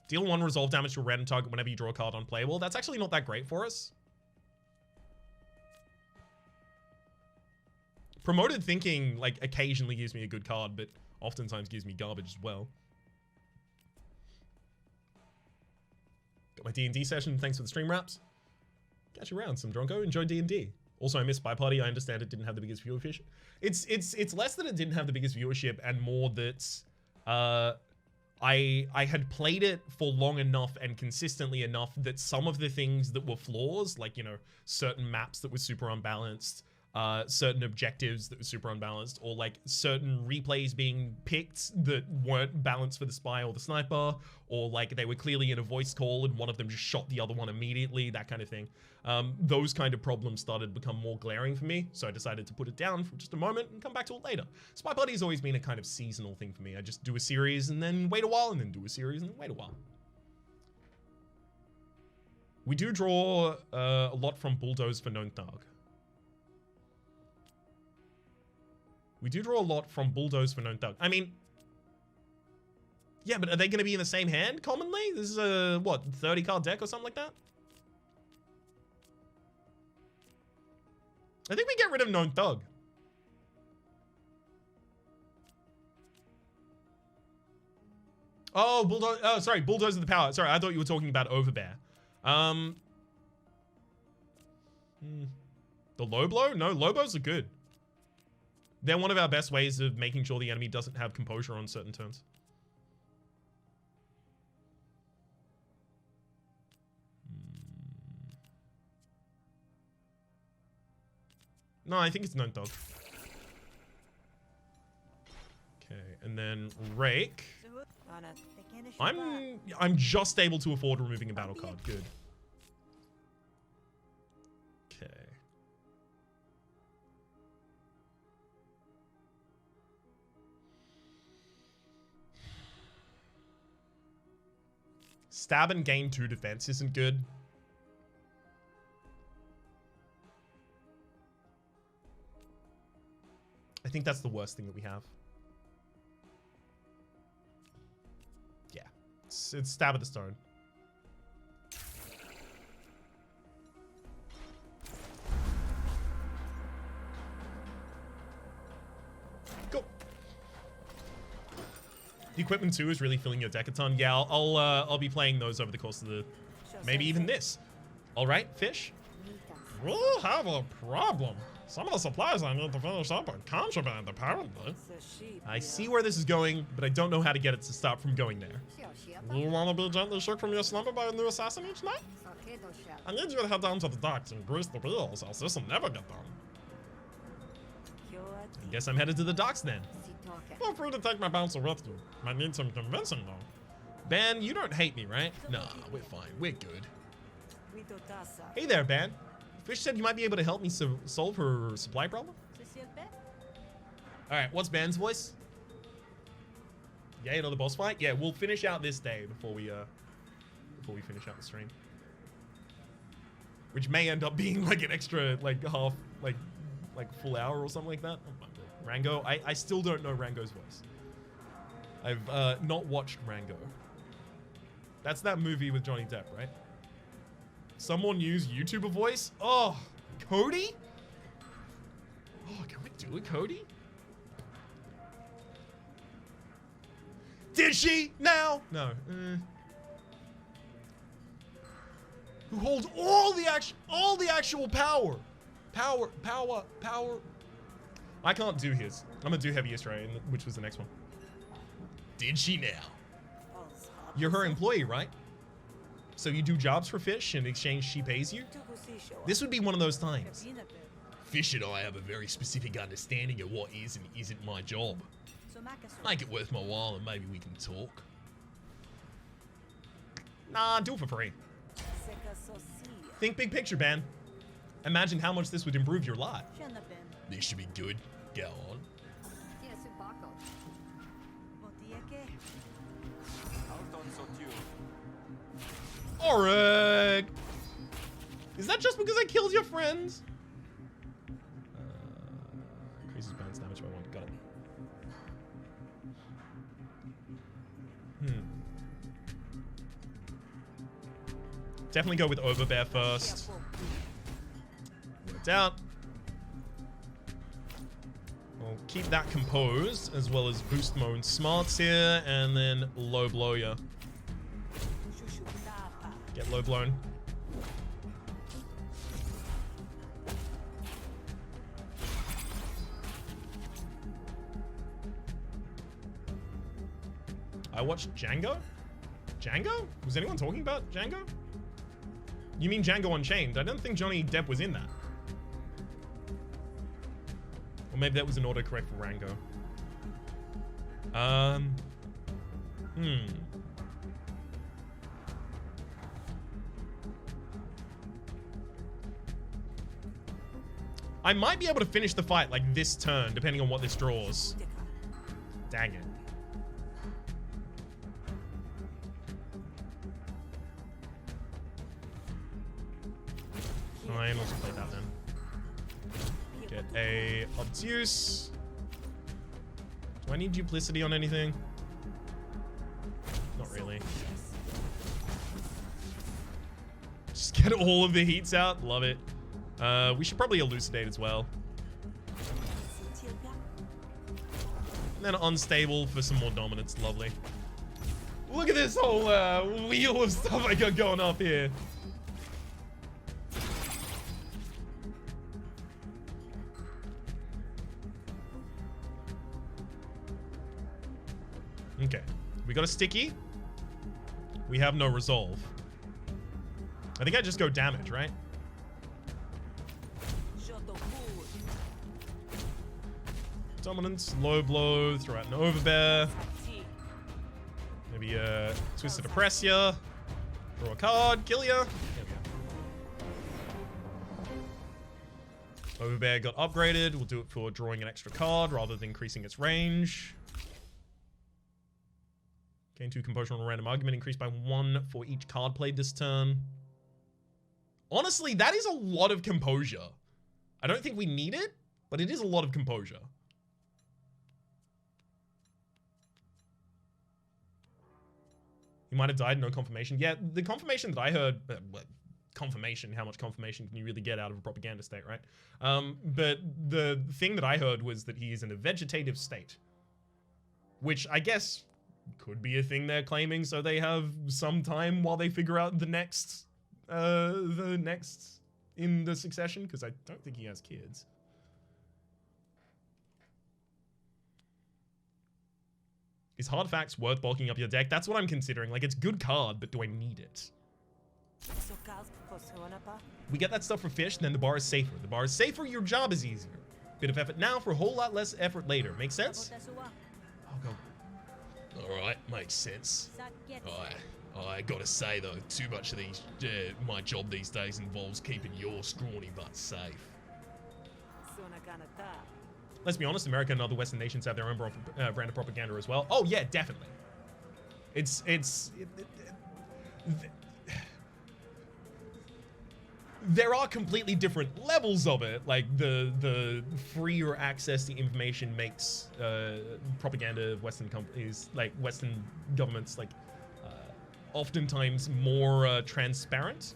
Deal 1 resolve damage to a random target whenever you draw a card unplayable. That's actually not that great for us. Promoted Thinking, like, occasionally gives me a good card, but oftentimes gives me garbage as well. Got my D&D session. Thanks for the stream wraps. Catch you around, some Dronko. Enjoy D&D. Also, I missed Spy Party. I understand it didn't have the biggest viewership. It's less that it didn't have the biggest viewership and more that I had played it for long enough and consistently enough that some of the things that were flaws, like, you know, certain maps that were super unbalanced, certain objectives that were super unbalanced, or like certain replays being picked that weren't balanced for the spy or the sniper, or like they were clearly in a voice call and one of them just shot the other one immediately, that kind of thing. Those kind of problems started to become more glaring for me, so I decided to put it down for just a moment and come back to it later. Spy Party has always been a kind of seasonal thing for me. I just do a series and then wait a while, and then do a series and then wait a while. We do draw a lot from Bulldoze for Known Thug. We do draw a lot from Bulldoze for Known Thug. I mean, yeah, but are they going to be in the same hand commonly? This is a, what, 30 card deck or something like that? I think we get rid of Known Thug. Oh, Bulldoze. Oh, sorry, Bulldoze of the Power. Sorry, I thought you were talking about Overbear. The low blow? No, low blows are good. They're one of our best ways of making sure the enemy doesn't have composure on certain turns. No, I think it's Known Thug. Okay, and then Rake. I'm just able to afford removing a battle card. Good. Okay. Stab and gain 2 defense isn't good. I think that's the worst thing that we have. Yeah, it's stab at the stone. Go. The equipment 2 is really filling your deck a ton. Yeah, I'll be playing those over the course of the, maybe even this. All right, fish. We'll have a problem. Some of the supplies I need to finish up are contraband, apparently. I see where this is going, but I don't know how to get it to stop from going there. You want to be gently shook from your slumber by a new assassin each night? I need you to head down to the docks and grease the wheels, else this will never get done. I guess I'm headed to the docks then. Feel free to take my bouncer with you. Might need some convincing, though. Ben, you don't hate me, right? Nah, we're fine. We're good. Hey there, Ben. Fish said you might be able to help me solve her supply problem. Alright, what's Ben's voice? Yeah, another boss fight? Yeah, we'll finish out this day before we finish out the stream. Which may end up being like an extra, like, half, like full hour or something like that. Oh, Rango, I still don't know Rango's voice. I've not watched Rango. That's that movie with Johnny Depp, right? Someone use YouTuber voice? Oh, Cody? Oh, can we do it, Cody? Did she? Now? No. Who holds all the actual power? Power. I can't do his. I'm gonna do Heavy Australian, which was the next one. Did she now? You're her employee, right? So you do jobs for Fish, and in exchange she pays you? This would be one of those times. Fish and I have a very specific understanding of what is and isn't my job. Make it worth my while and maybe we can talk. Nah, do it for free. Think big picture, Ben. Imagine how much this would improve your life. This should be good. Go on. Alright. Is that just because I killed your friends? Increases balance damage by 1. Got it. Definitely go with Overbear first. It's out. We'll keep that composed, as well as boost my own smarts here, and then low blow ya. Get low blown. I watched Django? Django? Was anyone talking about Django? You mean Django Unchained? I don't think Johnny Depp was in that. Or maybe that was an autocorrect for Rango. I might be able to finish the fight like this turn, depending on what this draws. Dang it. Fine, let's play that then. Get a Obtuse. Do I need duplicity on anything? Not really. Just get all of the heats out. Love it. We should probably elucidate as well. And then unstable for some more dominance. Lovely. Look at this whole wheel of stuff I got going up here. Okay, we got a sticky. We have no resolve. I think I just go damage, right? Dominance, low blow, throw out an overbear. Maybe a Twisted Oppressor. Draw a card, kill ya. There we go. Overbear got upgraded. We'll do it for drawing an extra card rather than increasing its range. Gain 2 composure on a random argument, increased by 1 for each card played this turn. Honestly, that is a lot of composure. I don't think we need it, but it is a lot of composure. He might have died, no confirmation. Yeah, the confirmation that I heard, confirmation, how much confirmation can you really get out of a propaganda state, right? But the thing that I heard was that he is in a vegetative state, which I guess could be a thing they're claiming, so they have some time while they figure out the next in the succession, because I don't think he has kids. Is Hard Facts worth bulking up your deck? That's what I'm considering. Like, it's good card, but do I need it? We get that stuff for fish, then the bar is safer. The bar is safer, your job is easier. Bit of effort now for a whole lot less effort later. Make sense? I'll go. Alright, makes sense. I gotta say though, too much of these, my job these days involves keeping your scrawny butt safe. Let's be honest, America and other Western nations have their own brand of propaganda as well. Oh yeah, definitely. There are completely different levels of it. Like the freer access to information makes propaganda of Western companies, like Western governments, like oftentimes more transparent.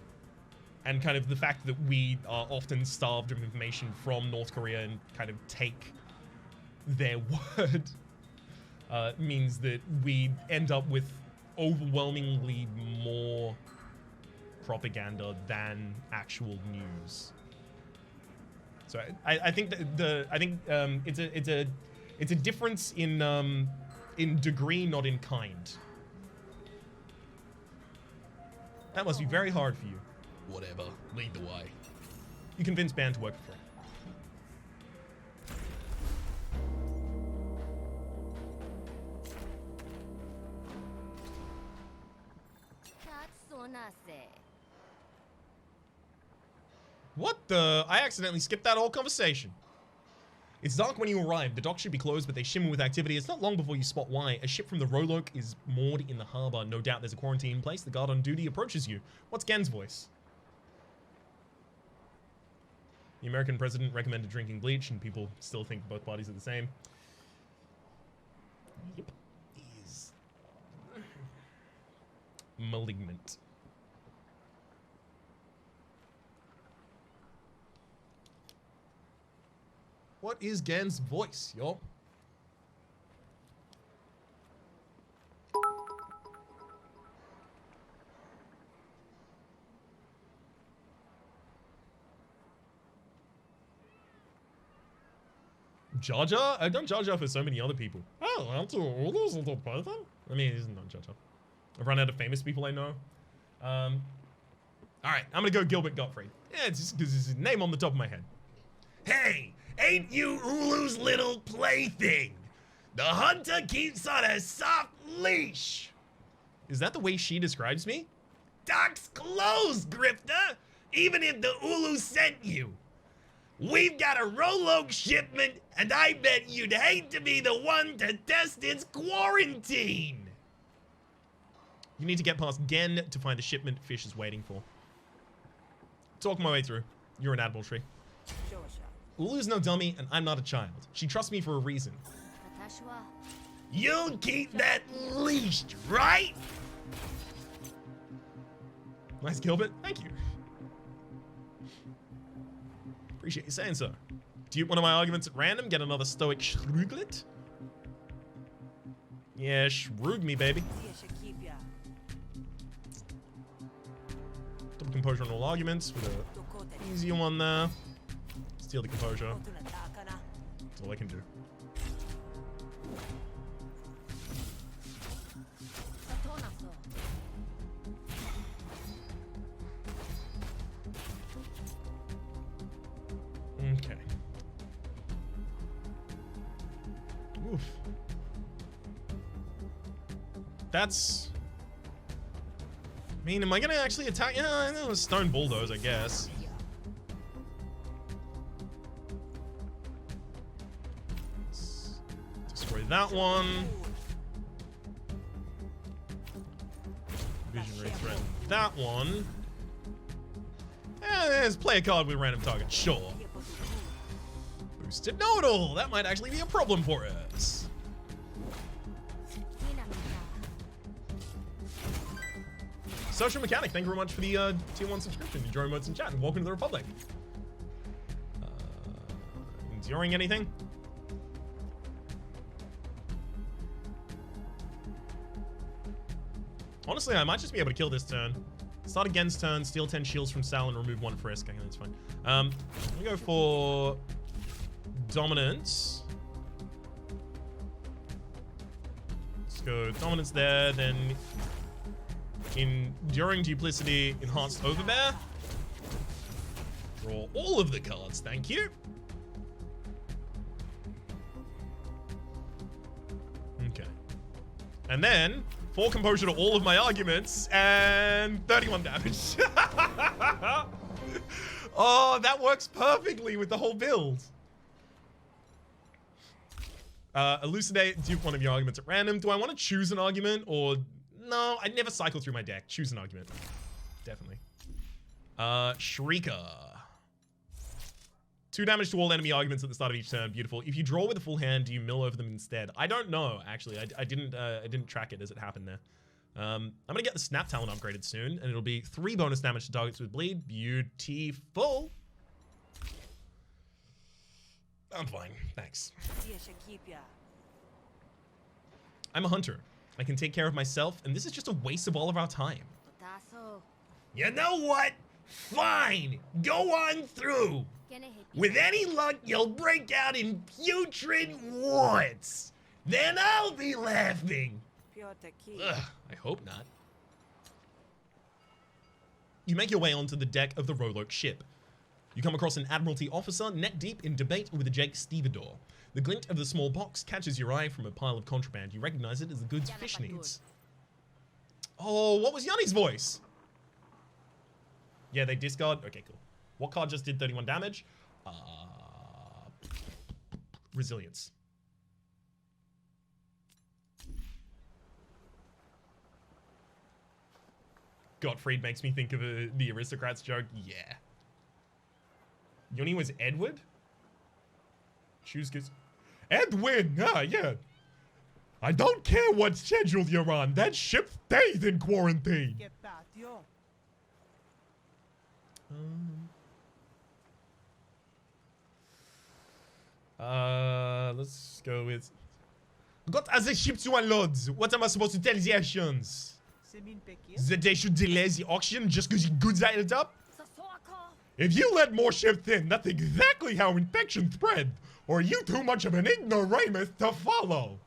And kind of the fact that we are often starved of information from North Korea and kind of take their word means that we end up with overwhelmingly more propaganda than actual news. So I think that it's a difference in degree, not in kind. That must be very hard for you. Whatever, lead the way. You convince Ban to work for free. What the? I accidentally skipped that whole conversation. It's dark when you arrive. The docks should be closed, but they shimmer with activity. It's not long before you spot why. A ship from the Roloke is moored in the harbor. No doubt there's a quarantine in place. The guard on duty approaches you. What's Gen's voice? The American president recommended drinking bleach, and people still think both parties are the same. Yep. He's malignant. What is Gan's voice, yo? Jar Jar? I've done Jar Jar for so many other people. Oh, I'll do all those little python. I mean, it isn't not Jar Jar. I've run out of famous people I know. All right, I'm gonna go Gilbert Gottfried. Yeah, it's just because it's his name on the top of my head. Hey, ain't you Ulu's little plaything? The hunter keeps on a soft leash. Is that the way she describes me? Dock's closed, Grifter, even if the Ulu sent you. We've got a Rolog shipment, and I bet you'd hate to be the one to test its quarantine. You need to get past Gen to find the shipment Fish is waiting for. Talk my way through. You're an Admiral Tree. Ulu's no dummy, and I'm not a child. She trusts me for a reason. You'll keep that leashed, right? Nice, Gilbert. Thank you. Appreciate you saying so. Dupe one of my arguments at random, get another stoic shruglet? Yeah, shrug me, baby. Double composure on all arguments with a easier one there. Steal the composure. That's all I can do. Okay. Oof. That's... I mean, am I gonna actually attack? Yeah, I know, stone bulldoze, I guess. Let's destroy that one. Visionary threat. That one. Let's play a card with a random target. Sure. Boosted know-it-all. That might actually be a problem for us. Social Mechanic, thank you very much for the tier 1 subscription. Enjoy emotes in chat and welcome to the Republic. Enduring anything? Honestly, I might just be able to kill this turn. Start against turn, steal 10 shields from Sal and remove 1 Frisk. Okay, that's fine. I'm gonna go for Dominance. Let's go Dominance there, then Enduring Duplicity, Enhanced Overbear. Draw all of the cards, thank you. Okay. And then 4 composure to all of my arguments, and 31 damage. Oh, that works perfectly with the whole build. Elucidate, dupe one of your arguments at random. Do I want to choose an argument, or... No, I'd never cycle through my deck. Choose an argument. Definitely. Shrieker. 2 damage to all enemy arguments at the start of each turn. Beautiful. If you draw with a full hand, do you mill over them instead? I don't know, actually. I didn't track it as it happened there. I'm gonna get the Snap Talent upgraded soon, and it'll be 3 bonus damage to targets with bleed. Beautiful. I'm fine, thanks. I'm a hunter. I can take care of myself, and this is just a waste of all of our time. You know what? Fine. Go on through. With any luck, you'll break out in putrid warts. Then I'll be laughing. Ugh, I hope not. You make your way onto the deck of the Rolok ship. You come across an Admiralty officer neck deep in debate with a Jake Stevedore. The glint of the small box catches your eye from a pile of contraband. You recognize it as the goods Fish needs. Oh, what was Yanni's voice? Yeah, they discard. Okay, cool. What card just did 31 damage? Resilience. Gottfried makes me think of the Aristocrats joke. Yeah. Yoni was Edward? Choose goods. Edwin! Ah, yeah. I don't care what schedule you're on. That ship stays in quarantine. Let's go with... Got other ship to unload. What am I supposed to tell the Asians? That they should delay the auction just because you goods added up? If you let more ships in, that's exactly how infection spread. Or are you too much of an ignoramus to follow?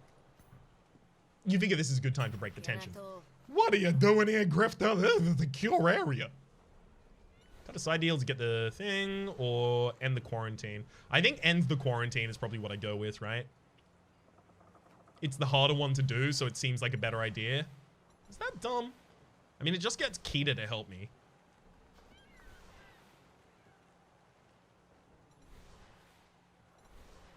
You figure this is a good time to break the tension. What are you doing here, Grifter? This is a secure area. Got a side deal to get the thing or end the quarantine. I think end the quarantine is probably what I go with, right? It's the harder one to do, so it seems like a better idea. Is that dumb? I mean, it just gets Kita to help me.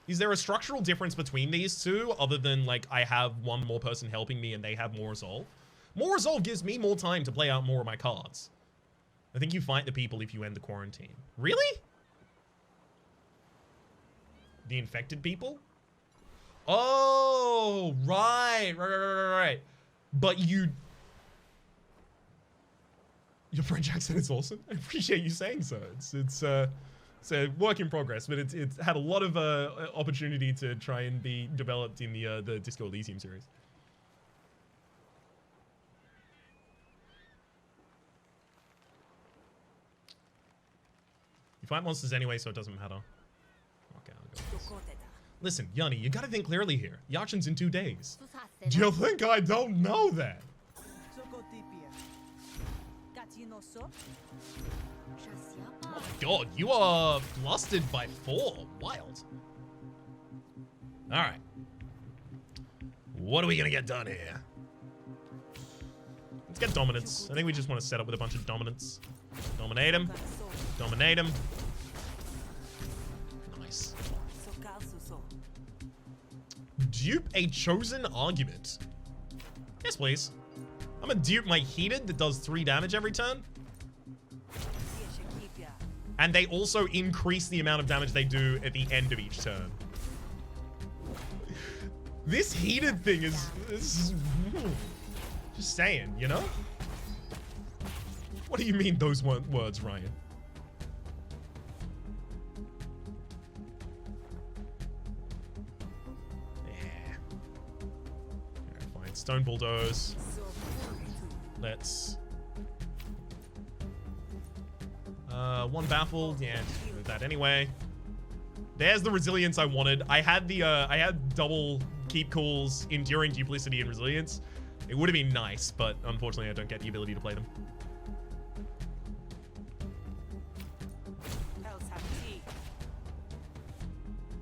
Is there a structural difference between these two other than, like, I have one more person helping me and they have more resolve? More resolve gives me more time to play out more of my cards. I think you fight the people if you end the quarantine. Really? The infected people? Oh, right. But you... Your French accent is awesome. I appreciate you saying so. It's a work in progress, but it's had a lot of opportunity to try and be developed in the Disco Elysium series. You fight monsters anyway, so it doesn't matter. Okay, I'll go with this. Listen, Yanni, you gotta think clearly here. The auction's in 2 days. Do you think I don't know that? Oh my god, you are flustered by 4. Wild. Alright. What are we gonna get done here? Let's get dominance. I think we just want to set up with a bunch of dominance. Dominate him. Dominate him. Nice. Dupe a chosen argument. Yes, please. I'm gonna dupe my heated that does 3 damage every turn. And they also increase the amount of damage they do at the end of each turn. This heated thing is just saying, you know? What do you mean those weren't words, Ryan? Yeah. Alright, fine. Stone bulldoze. Let's... one baffled. Yeah, just move that anyway. There's the resilience I wanted. I had double keep cools, enduring duplicity, and resilience. It would have been nice, but unfortunately I don't get the ability to play them.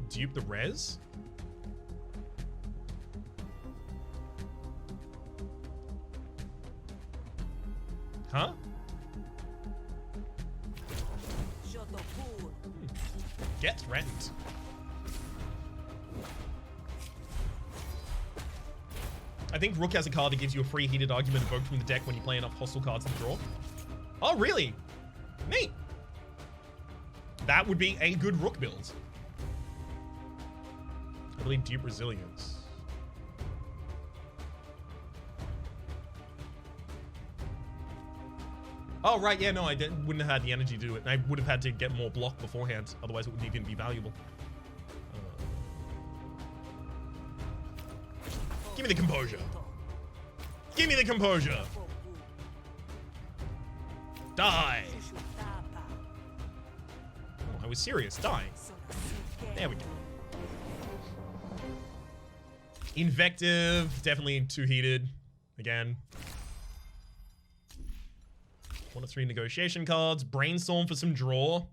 Dupe the res? Huh? Get threatened. I think Rook has a card that gives you a free heated argument evoked from the deck when you play enough hostile cards in the draw. Oh, really? Neat. That would be a good Rook build. I believe dupe resilience. Oh, right, yeah, no, I wouldn't have had the energy to do it. I would have had to get more block beforehand, otherwise it wouldn't even be valuable. Give me the composure. Give me the composure. Die. Oh, I was serious. Die. There we go. Invective, definitely too heated. Again. 1 of 3 negotiation cards. Brainstorm for some draw.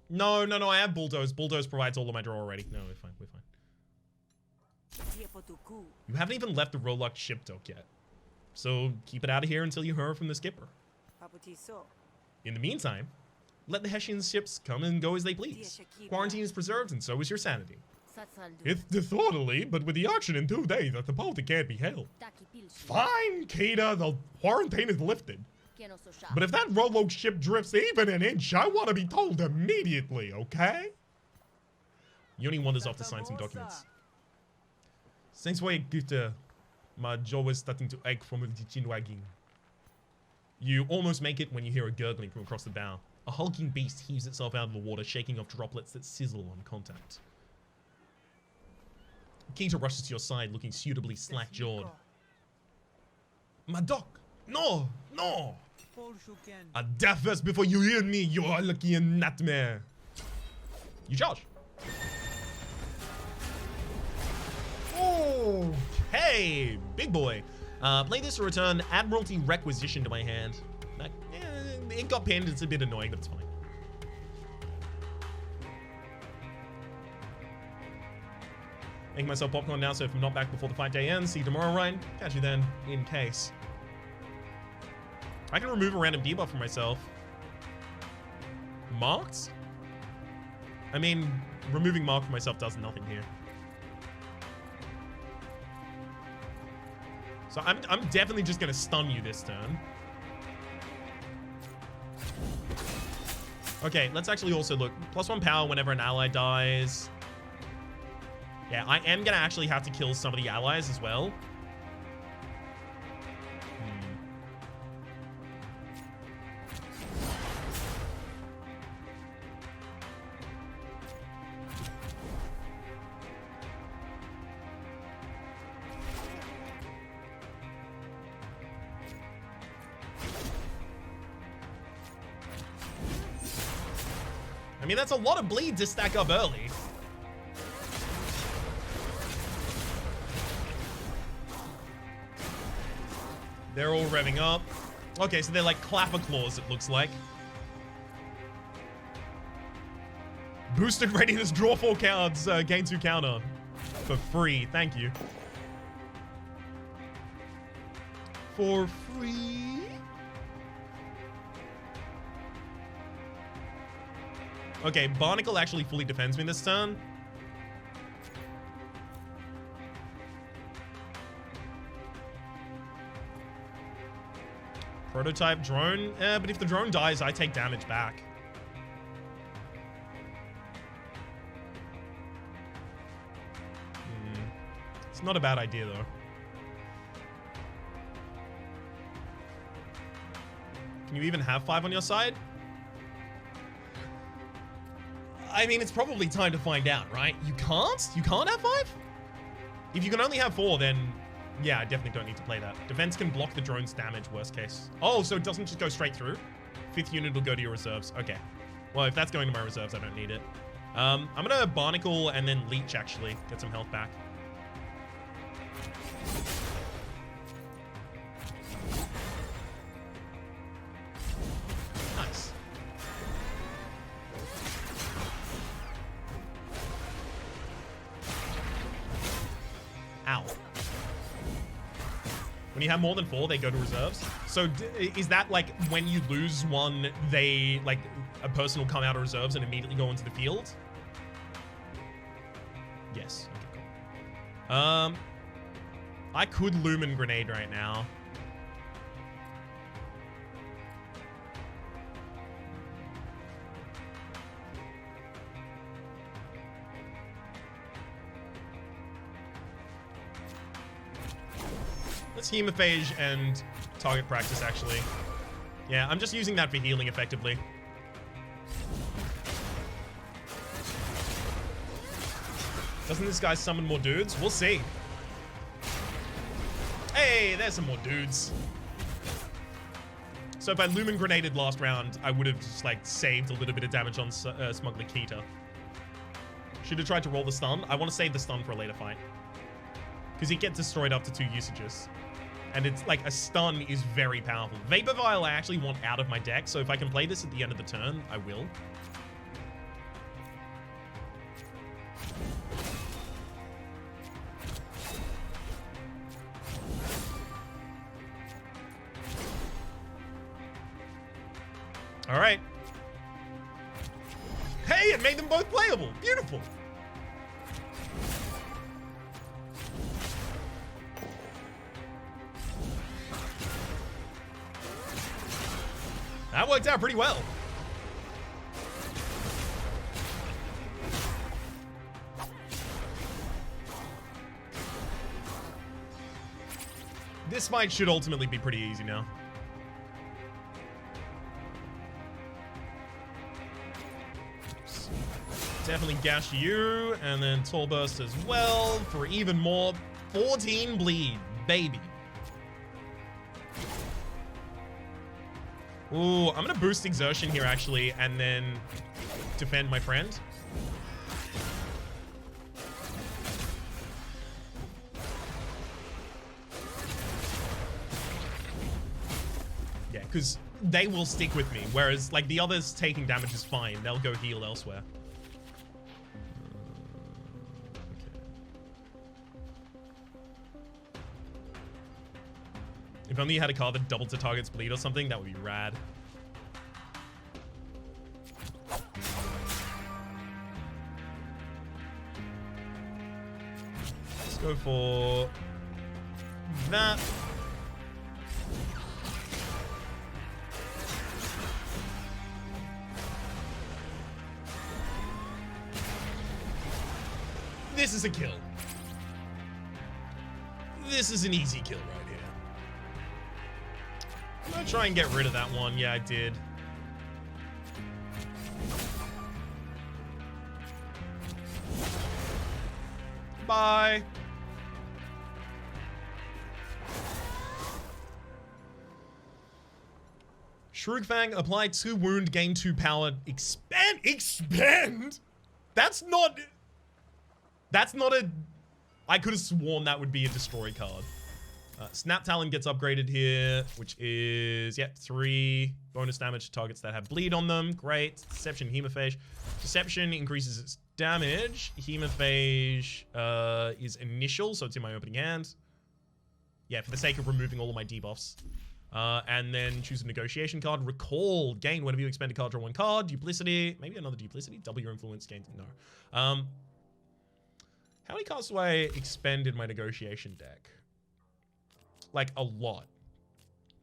No, I have Bulldoze. Bulldoze provides all of my draw already. No, we're fine, we're fine. You haven't even left the Rolluck ship dock yet. So keep it out of here until you hear from the skipper. In the meantime, let the Hessian ships come and go as they please. Quarantine is preserved and so is your sanity. It's disorderly, but with the auction in 2 days, I suppose it can't be held. Fine, Kita, the quarantine is lifted. But if that Rollo ship drifts even an inch, I want to be told immediately, okay? Yoni wanders off to sign some documents. Since why Gita, my jaw is starting to ache from the chin wagging. You almost make it when you hear a gurgling from across the bow. A hulking beast heaves itself out of the water, shaking off droplets that sizzle on contact. Kita rushes to your side, looking suitably slack-jawed. Madok! No! No! A death first before you hear me, you lucky nightmare! You charge. Okay, big boy. Play this to return Admiralty Requisition to my hand. It got pinned, it's a bit annoying, but it's fine. Making myself popcorn now, so if I'm not back before the fight day ends, see you tomorrow, Ryan. Catch you then, in case. I can remove a random debuff for myself. Marked? I mean, removing mark for myself does nothing here. So I'm definitely just gonna stun you this turn. Okay, let's actually also look. +1 power whenever an ally dies. Yeah, I am gonna actually have to kill some of the allies as well. I mean, that's a lot of bleed to stack up early. They're all revving up. Okay, so they're like clapper claws, it looks like. Boosted readiness, draw 4 cards, gain 2 counter. For free, thank you. For free? Okay, Barnacle actually fully defends me this turn. Prototype drone. But if the drone dies, I take damage back. It's not a bad idea, though. Can you even have 5 on your side? I mean, it's probably time to find out, right? You can't? You can't have 5? If you can only have 4, then yeah, I definitely don't need to play that. Defense can block the drone's damage, worst case. Oh, so it doesn't just go straight through? 5th unit will go to your reserves. Okay. Well, if that's going to my reserves, I don't need it. I'm gonna Barnacle and then Leech, actually. Get some health back. Nice. Ow. When you have more than 4, they go to reserves. So is that like when you lose one, they like a person will come out of reserves and immediately go into the field? Yes. Okay, cool. I could Lumen Grenade right now. Let's Hemophage and target practice, actually. Yeah, I'm just using that for healing effectively. Doesn't this guy summon more dudes? We'll see. Hey, there's some more dudes. So if I Lumen Grenaded last round, I would have just like saved a little bit of damage on Smuggler Kita. Should have tried to roll the stun. I want to save the stun for a later fight. Because he gets destroyed after 2 usages. And it's like a stun is very powerful. Vapor Vial I actually want out of my deck, so if I can play this at the end of the turn, I will. All right. Hey, it made them both playable. Beautiful. That worked out pretty well. This fight should ultimately be pretty easy now. Definitely gash you, and then Tall Burst as well for even more. 14 bleed, baby. Ooh, I'm gonna boost Exertion here actually, and then defend my friend. Yeah, because they will stick with me, whereas like the others taking damage is fine. They'll go heal elsewhere. Okay. If only you had a card that doubled the target's bleed or something, that would be rad. Let's go for that. This is a kill. This is an easy kill right here. I'm gonna try and get rid of that one. Yeah, I did. Bye. Shroogfang, apply 2 wound, gain 2 power, expand? Expand? That's not a... I could have sworn that would be a destroy card. Snap Talon gets upgraded here, which is, yeah, 3 bonus damage to targets that have bleed on them. Great. Deception, Hemophage. Deception increases its damage. Hemophage is initial, so it's in my opening hand. Yeah, for the sake of removing all of my debuffs. And then choose a negotiation card. Recall. Gain whenever you expend a card, draw 1 card. Duplicity. Maybe another duplicity. Double your influence. Gain. No. How many cards do I expend in my negotiation deck? Like a lot.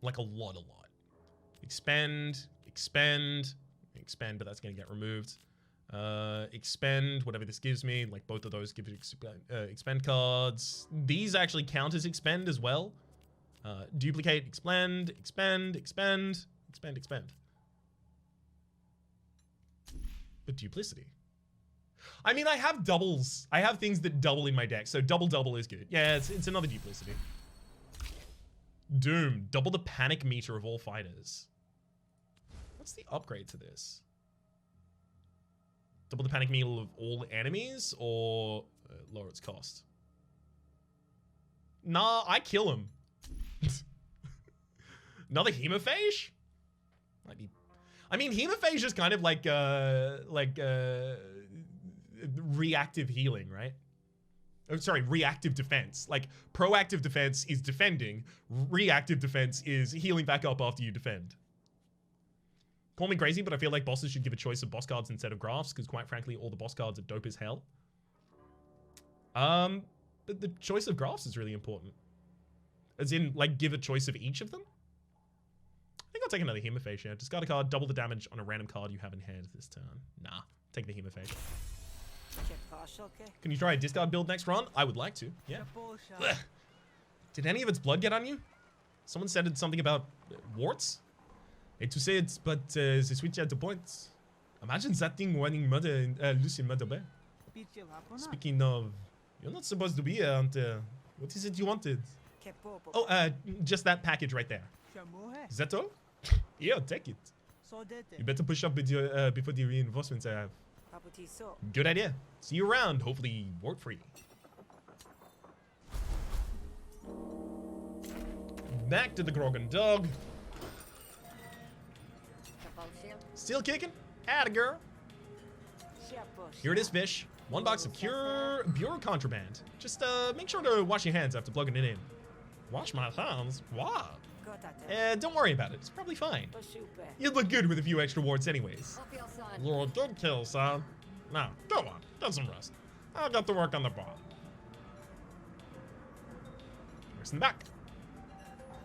Like a lot. Expend, but that's gonna get removed. Expend, whatever this gives me. Like both of those give you expend cards. These actually count as expend as well. Duplicate, expend. But duplicity. I mean, I have doubles. I have things that double in my deck, so double is good. Yeah, it's another duplicity. Doom, double the panic meter of all fighters. What's the upgrade to this? Double the panic meter of all enemies, or lower its cost? Nah, I kill him. Another Hemophage? Might be. I mean, Hemophage is kind of like reactive healing, right? Oh, sorry, reactive defense. Like, proactive defense is defending. Reactive defense is healing back up after you defend. Call me crazy, but I feel like bosses should give a choice of boss cards instead of graphs, because quite frankly, all the boss cards are dope as hell. But the choice of graphs is really important. As in, like, give a choice of each of them? I think I'll take another Hemophage here. Discard a card, double the damage on a random card you have in hand this turn. Nah, take the Hemophage. Can you try a discard build next run? I would like to, yeah. Ugh. Did any of its blood get on you? Someone said something about warts? Hate to say it, but the switch at the point. Imagine that thing running murder loose in Murder Bay. Speaking of, you're not supposed to be here, Hunter. What is it you wanted? Oh, just that package right there. Is that all? Yeah, take it. You better push up with your, before the reinforcements I have. Good idea. See you around, hopefully wart free. Back to the Grogan Dog. Still kicking? Atta girl. Here it is, fish. 1 box of pure contraband. Just make sure to wash your hands after plugging it in. Wash my hands? What? Don't worry about it. It's probably fine. You'd look good with a few extra warts anyways. You're a good kill, son. Now, go on. Get some rest. I'll get to work on the bar. Rest in the back.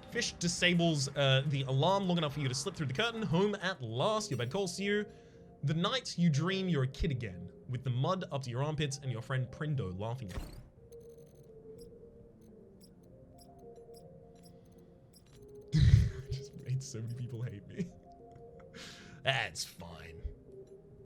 Fish disables the alarm long enough for you to slip through the curtain. Home at last. Your bed calls to you. The night you dream you're a kid again, with the mud up to your armpits and your friend Prindo laughing at you. I just made so many people hate me. That's fine.